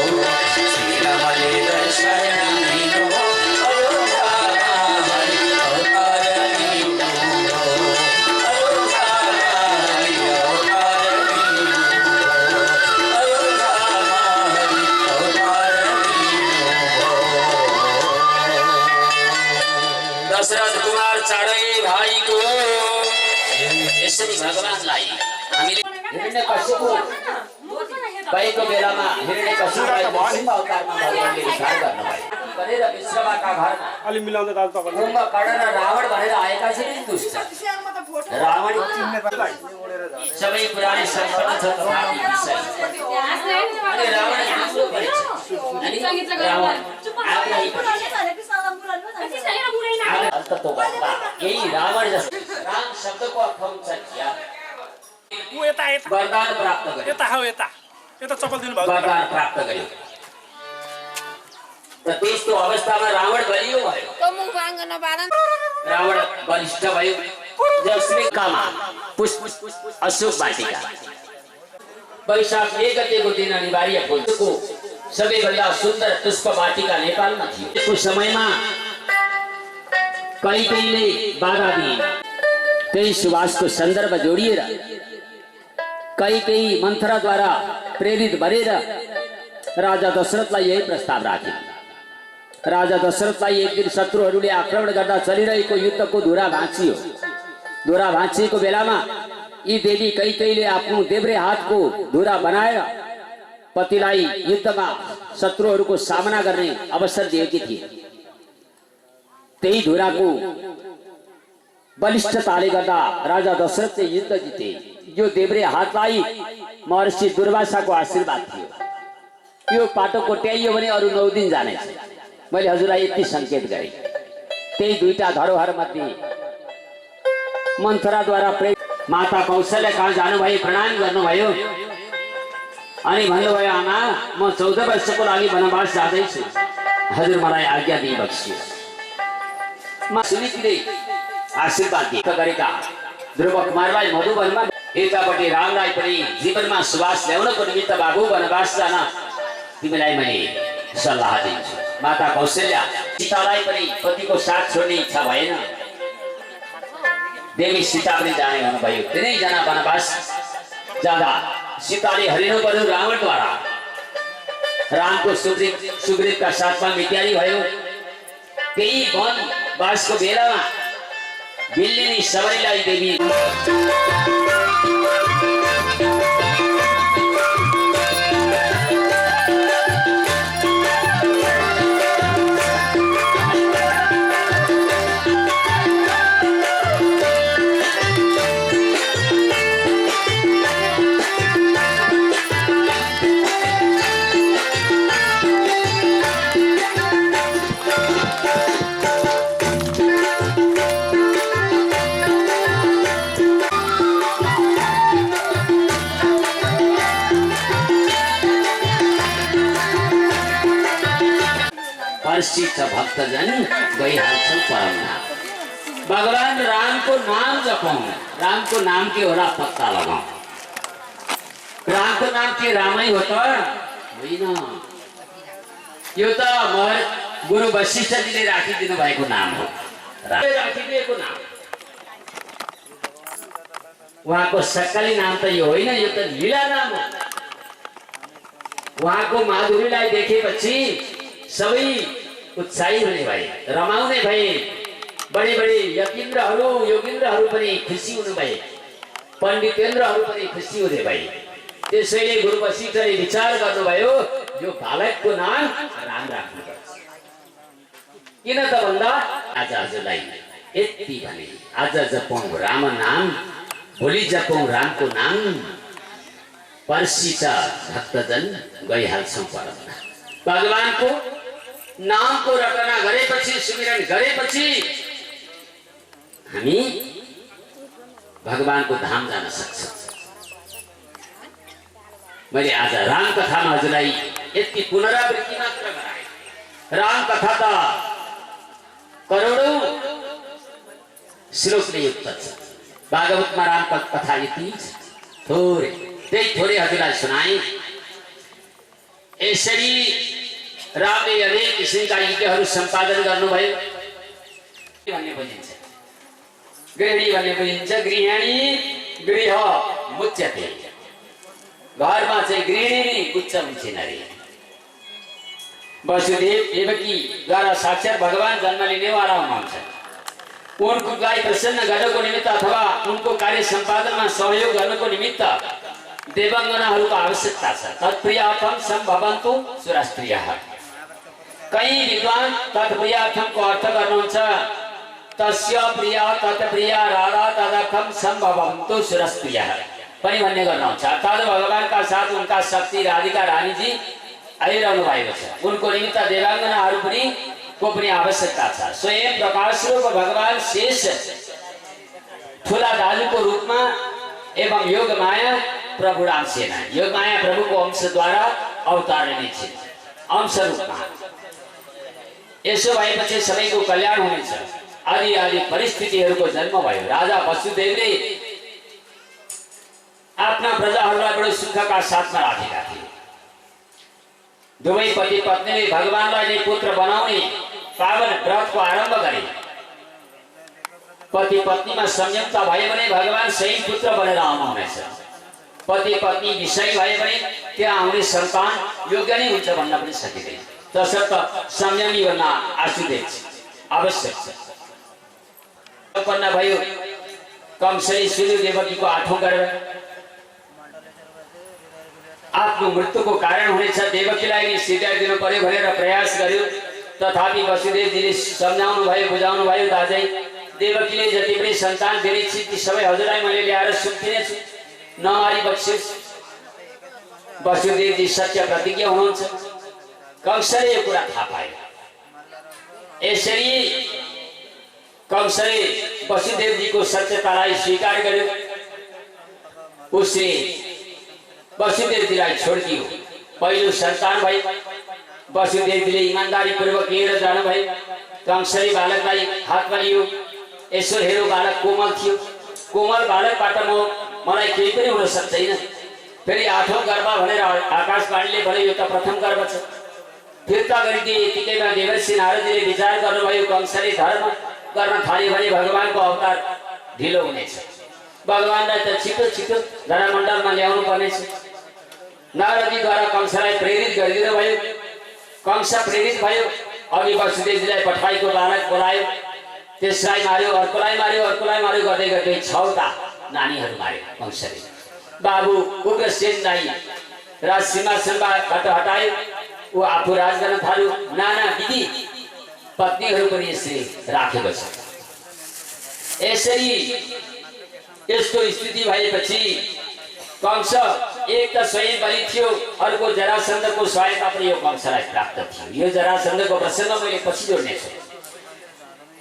श्रीरामले दर्शन दिनुभयो अयोध्यामा, हरि अवतार लिनुभयो, अयोध्यामा हरि अवतार लिनुभयो, अयोध्यामा हरि अवतार लिनुभयो। दशरथ कुमार चाँडै भाइको यसरी भगवानलाई हामीले हिरण्यकशिपु भएको बेलामा हिरण्यकशिपुलाई नृसिंह अवतारमा भगवानले उद्धार गर्नुभयो भनेर विश्वका घरमा अलि मिलाउँदा दाजु तपाईहरु कुम्भकर्ण र रावण भनेर आएका छन् नि दुष्ट रावण सबै पुरानी सम्पन्न छ तथापि विषय अनि रावण हिंस्रो पनि छ। अनि रावण आग्रही बुढाले भने कृष्णलाई बुढाले भन्छ। अर्थ तो गर्दा यही रावण जस्तो राम शब्दको अर्थ हुन्छ क्या ऊ यता यता वरदान प्राप्त गर्यो यता हो यता यता चप्पल दिनु भएको वरदान प्राप्त गर्यो र त्यस्तो अवस्थामा रावण बलियो भयो रावण बलिष्ठ भयो जसले कामा पुष्प अशोक वाटिका वैशाख 1 गतेको दिन अनिवार्य फुलको सबैभन्दा सुन्दर पुष्प वाटिका नेपालमा थियो त्यसको समयमा कहीले बाधा दिए त्यही सुवासको सन्दर्भ जोडिएर कही मन्त्रद्वारा प्रेरित भएर राजा दशरथलाई यही प्रस्ताव राखे राजा दशरथलाई एक दिन शत्रुहरूले आक्रमण गर्दा चलिरहेको युद्धको धुरा भाँचियो धुरा भाँचिएको बेलामा यी देवी कहीले आफ्नो देब्रे हातको धुरा बनाएर पतिलाई युद्धमा शत्रुहरूको सामना गर्ने अवसर दिएकी थिए त्यही धुराको बलिष्ठताले गर्दा राजा दशरथले युद्ध जिते यो देब्रे हातलाई महर्षि दुर्वासाको आशीर्वाद थियो यो पाटो कोट्याइयो भने अरू 9 दिन जानेछ मैले हजुरलाई यति संकेत गरेँ त्यही दुईटा धरोहर मध्ये मन्त्रद्वारा प्रेरित माता कौशल्या कहाँ जानुभयो प्रणाम गर्नुभयो अनि भन्नुभयो आमा म 14 वर्षको लागि वनवास जाँदैछु हजुर मलाई आज्ञा दिई बक्सियोस् म सुनितिले आशीर्वाद दिएका गरेका ध्रुव कुमारलाई मधुवनमा एकापट्टि रामलाई पनि जीवनमा सुवास ल्याउनको निमित्त बाबु वनवास जान तिमीलाई मैले सल्लाह दिन्छु माता कौशल्या सीतालाई पनि पतिको साथ छोड्ने इच्छा भएन देवी सीता पनि जाने भन्नुभयो तिनैजना वनवास जाँदा सीताले हरिनु पर्यो रावणद्वारा रामको सुग्रीवका साथमा मित्यारी भयो त्यही वनवासको बेलामा बिल्लिनी सबैलाई देवी हर्षित भक्तजन गइहाल्छन् परमधाम भगवान रामको नाम जपौँ रामको नाम के होला पत्ता लगाऊ रामको नाम के रामै हो त होइन यो त गुरु वशिष्ठजीले राखिदिनु भएको नाम हो राखिदिएको नाम उहाँको सक्कली नाम त यो होइन यो त लीला नाम हो उहाँको माधुरीलाई देखेपछि सबै उत्साही हुने भए रमाउने भए बडे बडे योगिन्द्रहरू पनि खुसी हुनु भए पण्डितेन्द्रहरू पनि खुसी हुने भए त्यसैले गुरु वशिष्ठले विचार गर्नुभयो यो बालकको नाम राम राख्नुपर्छ किन त भन्दा आज हजुरलाई यति भने आज जपौँ राम नाम भोलि जपौँ रामको नाम पर्सि त भक्तजन गइहाल्छौँ परम भगवानको नामको रटना गरेपछि सुमिरन गरेपछि हामी भगवानको धाम जान सक्छौँ मैले आज राम कथामा हजुरलाई यति पुनरावृत्ति मात्र गराएँ राम कथा त करोडौं श्लोकले युक्त छ भागवतमा राम कथा यति थोरै त्यही थोरै हजुरलाई सुनाएँ यसरी रामले अनेक किसिमका यज्ञहरू सम्पादन गर्नुभयो भन्ने बुझिन्छ गृहिणी भन्ने बुझिन्छ गृहिणी गृह मुच्यते घरमा चाहिँ गृहिणी उच्च हुन्छन् अरे वसुदेव देवकीद्वारा साक्षात भगवान जन्म लिनेवाला हुनुहुन्छ उनको गाई प्रसन्न गर्नको निमित्त अथवा उनको कार्य सम्पादनमा सहयोग गर्नको निमित्त देवाङ्गनाहरूको आवश्यकता छ तत्प्रियार्थम सम्भवन्तु सुरस्त्रियः कई विद्वान तत्प्रियार्थमको अर्थ गर्नुहुन्छ तस्य प्रिया तत्प्रिया राधा तदर्थम सम्भवन्तु सुरस्त्रियः पनि भन्ने गर्नुहुन्छ अर्थात् भगवानका साथ उनका शक्ति राधिका रानी जी आइरहनु भएको छ। उनको निमित्त देवाङ्गनाहरू पनि को पनि आवश्यकता छ। स्वयं प्रकाश रूप भगवान शेष ठुला दाजुको रूपमा एवं योग माया प्रभु राम सेना योग माया प्रभुको अंशद्वारा अवतार लिने छिन् अंश रूपमा। यसो भएपछि सबैको कल्याण हुनेछ। आदि आदि परिस्थितिहरूको जन्म भयो। राजा वसुदेवले आफ्ना प्रजाहरूलाई बडो सुखका साथमा राखेका थिए। दुवै पति पत्नीले भगवानलाई नै पुत्र बनाउने पावन व्रतको आरम्भ गरे। पति पत्नीमा संयमता भयो भने भगवान सही पुत्र बनेर आउनुहुनेछ। पति पत्नी विषय भयो भने त्यहाँ आउने सन्तान योग्य नै हुन्छ भन्न पनि सकिँदैन। तसर्थ संयमी बन्न आशुदेव आवश्यक छ। उत्पन्न भयो कंसले सूर्य देवकीको आठौं गरेर आफ्नो मृत्युको कारण हुनेछ देवकीलाई सिधाइदिनु पर्यो भनेर प्रयास गर्यो। तथापि वसुदेवजीले सम्झाउनु भयो, बुझाउनु भयो, दाजै देवकीले जति पनि सन्तान दिने छि ती सबै हजुरलाई मैले ल्याएर सुम्पिनेछु, नमारी बक्सियोस्। वसुदेवजी सत्य प्रतिज्ञा हुनुहुन्छ। कंसले यो कुरा थाहा पायो। यसरी कंसले वसुदेवजीको सत्यतालाई स्वीकार गर्यो। उसले वसुदेवजीलाई छोडिदियो। पहिलो सन्तान भई वसुदेवजीले इमानदारी पूर्वक लिएर जानु भयो। कंसले बालकलाई हातमा लियो। यसो हेरो बालक कोमल थियो। कोमल बालकबाट मलाई केही पनि हुन सक्दैन। फेरि आठौं गर्भ भनेर आकाशवाणीले भने यो त प्रथम गर्भ छ। फिर्ता गरिदिए। यतिकैमा देवर्षि नारदजीले विचार गर्नुभयो कंसले धर्म गर्न थाल्यो भने भगवानको अवतार ढिलो हुनेछ। भगवानलाई त छिटो छिटो धरामण्डलमा ल्याउनु पर्नेछ। नारदजीद्वारा कंसलाई प्रेरित गरिदिनु भयो। कंस प्रेरित भयो। अघि वसुदेवजीलाई पठाएको बालक बोलायो। त्यसलाई मार्यो, अर्कोलाई मार्यो, अर्कोलाई मार्यो गर्दै गर्दै 6वटा नानीहरू मार्यो कंसले। बाबु उग्रसेनलाई राज सिंहासनबाट हटायो। ऊ आफू राज गर्न थाल्यो। नाना दिदी पत्नीहरू पनि यसरी राखेको छ। यसरी यस्तो स्थिति भएपछि कंस एक त स्वयं बलि थियो, अर्को जरासन्धको सहायता पनि यो कंसलाई प्राप्त थियो। यो जरासन्धको प्रसङ्ग मैले पछि जोड्नेछु।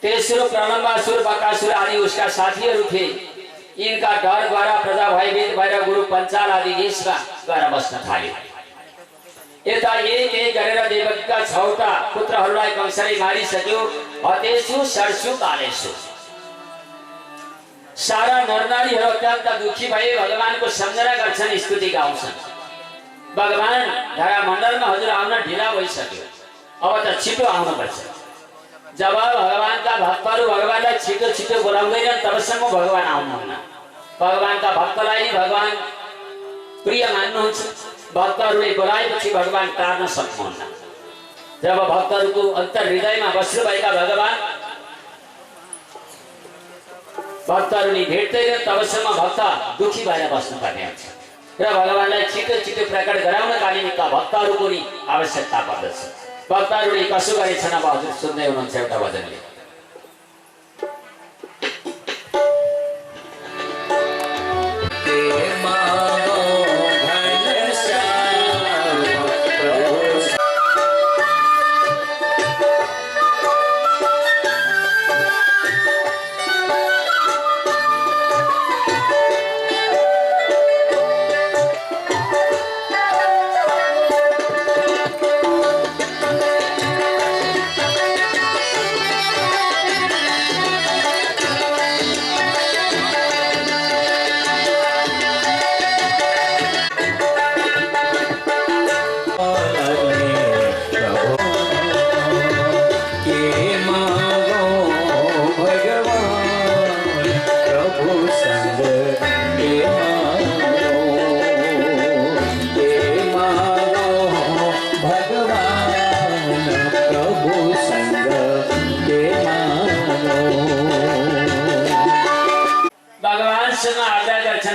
तेस्रो प्रलम्बासुर, बकासुर आदि उसका साथीहरू थिए। यिनका डरद्वारा प्रजा भयभीत भएर गुरु पञ्चाल आदि देशमा गएर बस्न थाल्यो। यता एक एक गरेर देवकीका 6वटा पुत्रहरूलाई कंसले मारिसक्यो। हतेषु सर्षु कालेषु सारा नरनारीहरू अत्यन्त दुखी भए। भगवानको सम्झना गर्छन्, स्तुति गाउँछन्। भगवान धरामण्डलमा हजुर आउन ढिला भइसक्यो, अब त छिटो आउनुपर्छ। जब भगवानका भक्तहरू भगवानलाई छिटो छिटो बोलाउँदैनन् तबसम्म भगवान आउनुहुन्न। भगवानका भक्तलाई भगवान प्रिय मान्नुहुन्छ। भक्तहरूले बोलाएपछि भगवान टार्न सक्नुहुन्न। जब भक्तहरूको अन्तर हृदयमा बस्नुभएका भगवान भक्तहरूले भेट्दैनन् तबसम्म भक्त दुखी भएर बस्नुपर्ने हुन्छ। र भगवानलाई छिटो छिटो प्रकट गराउनका निमित्त भक्तहरूको नि आवश्यकता पर्दछ। भक्तहरूले कसो गरेछन् अब हजुर सुन्दै हुनुहुन्छ एउटा भजनले।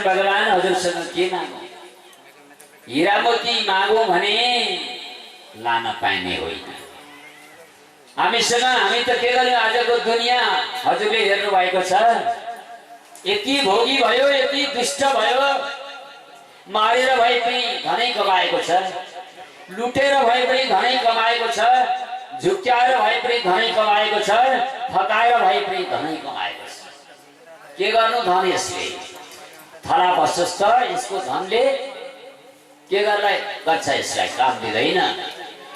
भगवान हजुरसँग के मागौँ? हीरा मोती मागौँ भने लान पाइने होइन। हामीसँग हामी त के गर्यौं? आजको दुनियाँ हजुरले हेर्नु भएको छ। यति भोगी भयो, यति दुष्ट भयो, मारेर भए पनि धनै कमाएको छ। लुटेर भए पनि धनै कमाएको छ, झुक्क्याएर भए पनि धनै कमाएको छ, फकाएर भए पनि धनै कमाएको छ। के गर्नु धन यसले? थला बसोस् त यसको धनले के गर्लाई गर्छ? यसलाई काम दिँदैन।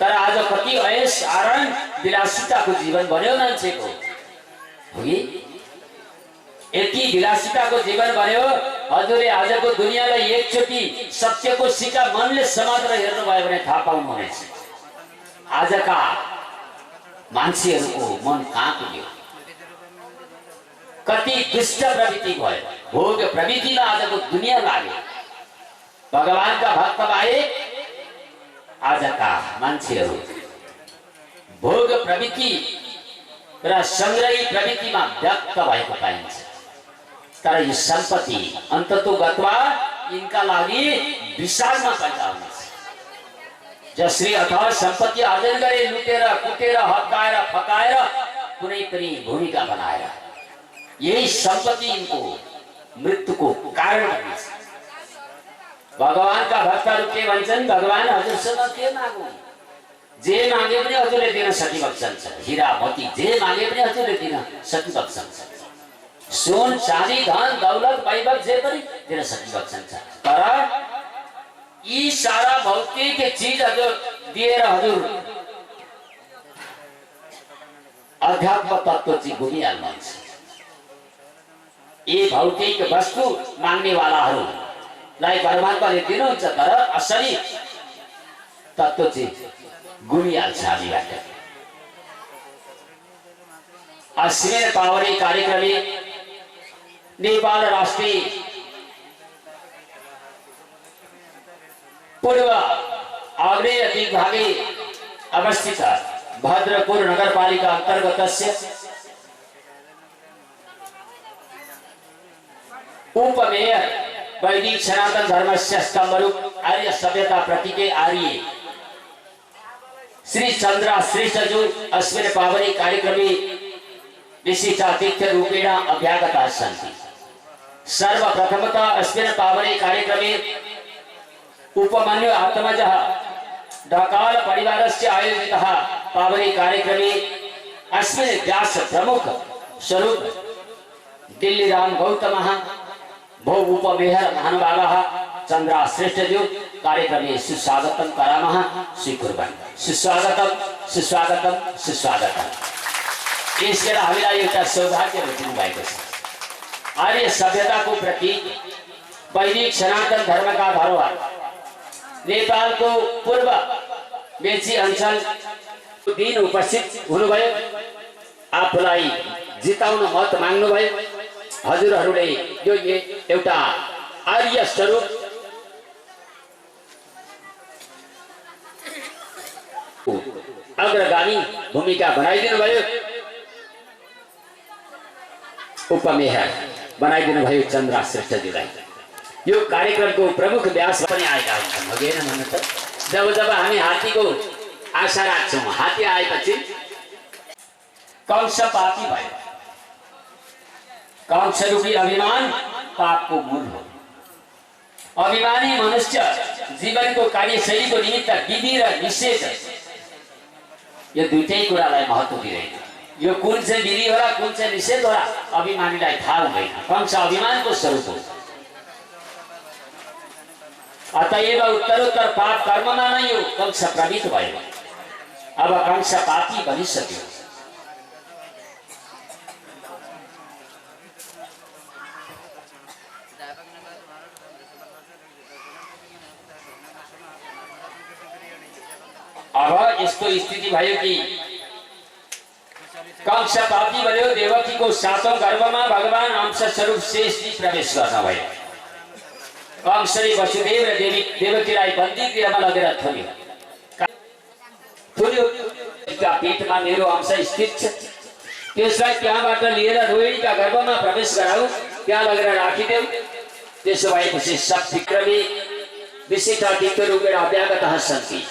तर आज कति ऐश आराम विलासिताको जीवन बन्यो मान्छेको, हो कि? यति विलासिताको जीवन बन्यो। हजुरले आजको दुनियाँलाई एकचोटि सत्यको सिक्का मनले समातेर हेर्नुभयो भने थाहा पाउनुहुनेछ आजका मान्छेहरूको मन कहाँ पुग्यो, कति दुष्ट प्रवृत्ति भयो, भोग प्रवृत्तिमा आजको दुनियाँ लाग्यो। भगवानका भक्त बाहेक आजका मान्छेहरू भोग प्रवृत्ति र सङ्ग्रही प्रवृत्तिमा व्यक्त भएको पाइन्छ। तर यो सम्पत्ति अन्ततोगतवा यिनका लागि विषादमा पैदा हुनेछ। जसले अथवा सम्पत्ति आर्जन गरे लुटेर कुटेर हत्काएर फकाएर कुनै पनि भूमिका बनाएर, यही सम्पत्ति यिनको मृत्युको कारण बनेछ। भगवानका भक्तहरू के भन्छन्? भगवान हजुरसँग के मागौँ? जे मागे पनि हजुरले दिन सकिबक्छन्। हीरा मोती जे मागे पनि हजुरले दिन सकिबक्छन्। सोन चाँदी धन दौलत वैभव जे पनि दिन सकिबक्छन्। तर यी सारा भौतिक चीज हजुर दिएर हजुर अध्यात्म तत्व चाहिँ गुमिहाल्नुहुन्छ। यी भौतिक वस्तु माग्ने वालाहरूलाई परमात्माले दिनुहुन्छ, तर असली तत्व चाहिँ गुमिहाल्छ हामीबाट। अश्विन पावरी कार्यक्रम नेपाल राष्ट्रिय पूर्व आग्नेय दिग्भागे अवस्थित भद्रपुर नगरपालिका अंतर्गत उपमेयर वैदिक सनातन धर्म से स्तंभरूप आर्य सभ्यता प्रतीके आर्य श्री चंद्रा श्रेष्ठ जो अश्विन पावनी कार्यक्रमे विशिष्टातिथ्य रूपेण अभ्यागता सन्ति। सर्वप्रथमतः अश्विन पावनी कार्यक्रमे उपमन्यु आत्मजः ढकाल परिवारस्य आयोजितः पावनी कार्यक्रमे अश्विन व्यास प्रमुख स्वरूप दिल्ली राम गौतमः भो उपमेयर महानुभावः चंद्रा श्रेष्ठ जो कार्यक्रमे सुस्वागतं करामः स्वीकुर्वन्। सुस्वागतं सुस्वागतं सुस्वागतं। यसले हामीलाई एउटा सौभाग्य भेटिनु भएको छ। आर्य सभ्यताको प्रतीक वैदिक सनातन धर्मका धरोहर नेपालको पूर्व मेची अञ्चल दिन उपस्थित हुनुभयो। आफूलाई जिताउन मत माग्नुभयो। हजुरहरूले यो एउटा आर्य स्वरूप अग्रगामी भूमिका बनाइदिनु भयो। उपमेयर बनाइदिनु भयो चन्द्रा श्रेष्ठजीलाई। यो कार्यक्रमको प्रमुख व्यास पनि आएका हुन्छन्, हो कि होइन भन्नु त? जब जब हामी हात्तीको आशा राख्छौँ, हात्ती आएपछि कंस पापी भयो। कंस रूपी अभिमान पापको मूल हो। अभिमानी मनुष्य जीवनको कार्यशैलीको निमित्त विधि र निषेध यो दुईटै कुरालाई महत्त्व दिँदैन। यो कुन चाहिँ विधि होला कुन चाहिँ निषेध होला अभिमानीलाई थाहा हुँदैन। कंस अभिमानको स्वरूप हो। अतएव उत्तरोत्तर पाप कर्ममा नै यो कंस प्रवृत्त भयो। अब कंस पापी बनिसक्यो। अब यस्तो स्थिति भयो कि कंस पापी बन्यो। देवकीको सातौं गर्भमा भगवान अंश स्वरूप शेषजी प्रवेश गर्न भयो। कंसले वसुदेव र देवकीलाई बन्दी गृहमा लगेर थुन्यो। पेटमा मेरो अंश स्थित छ, त्यसलाई त्यहाँबाट लिएर रोहिणीका गर्भमा प्रवेश गराऊ, त्यहाँ लगेर राखिदेऊ। त्यसो भएपछि सब विक्रमी विशिष्टातिथ्य रूपेण अभ्यागतः सन्ति।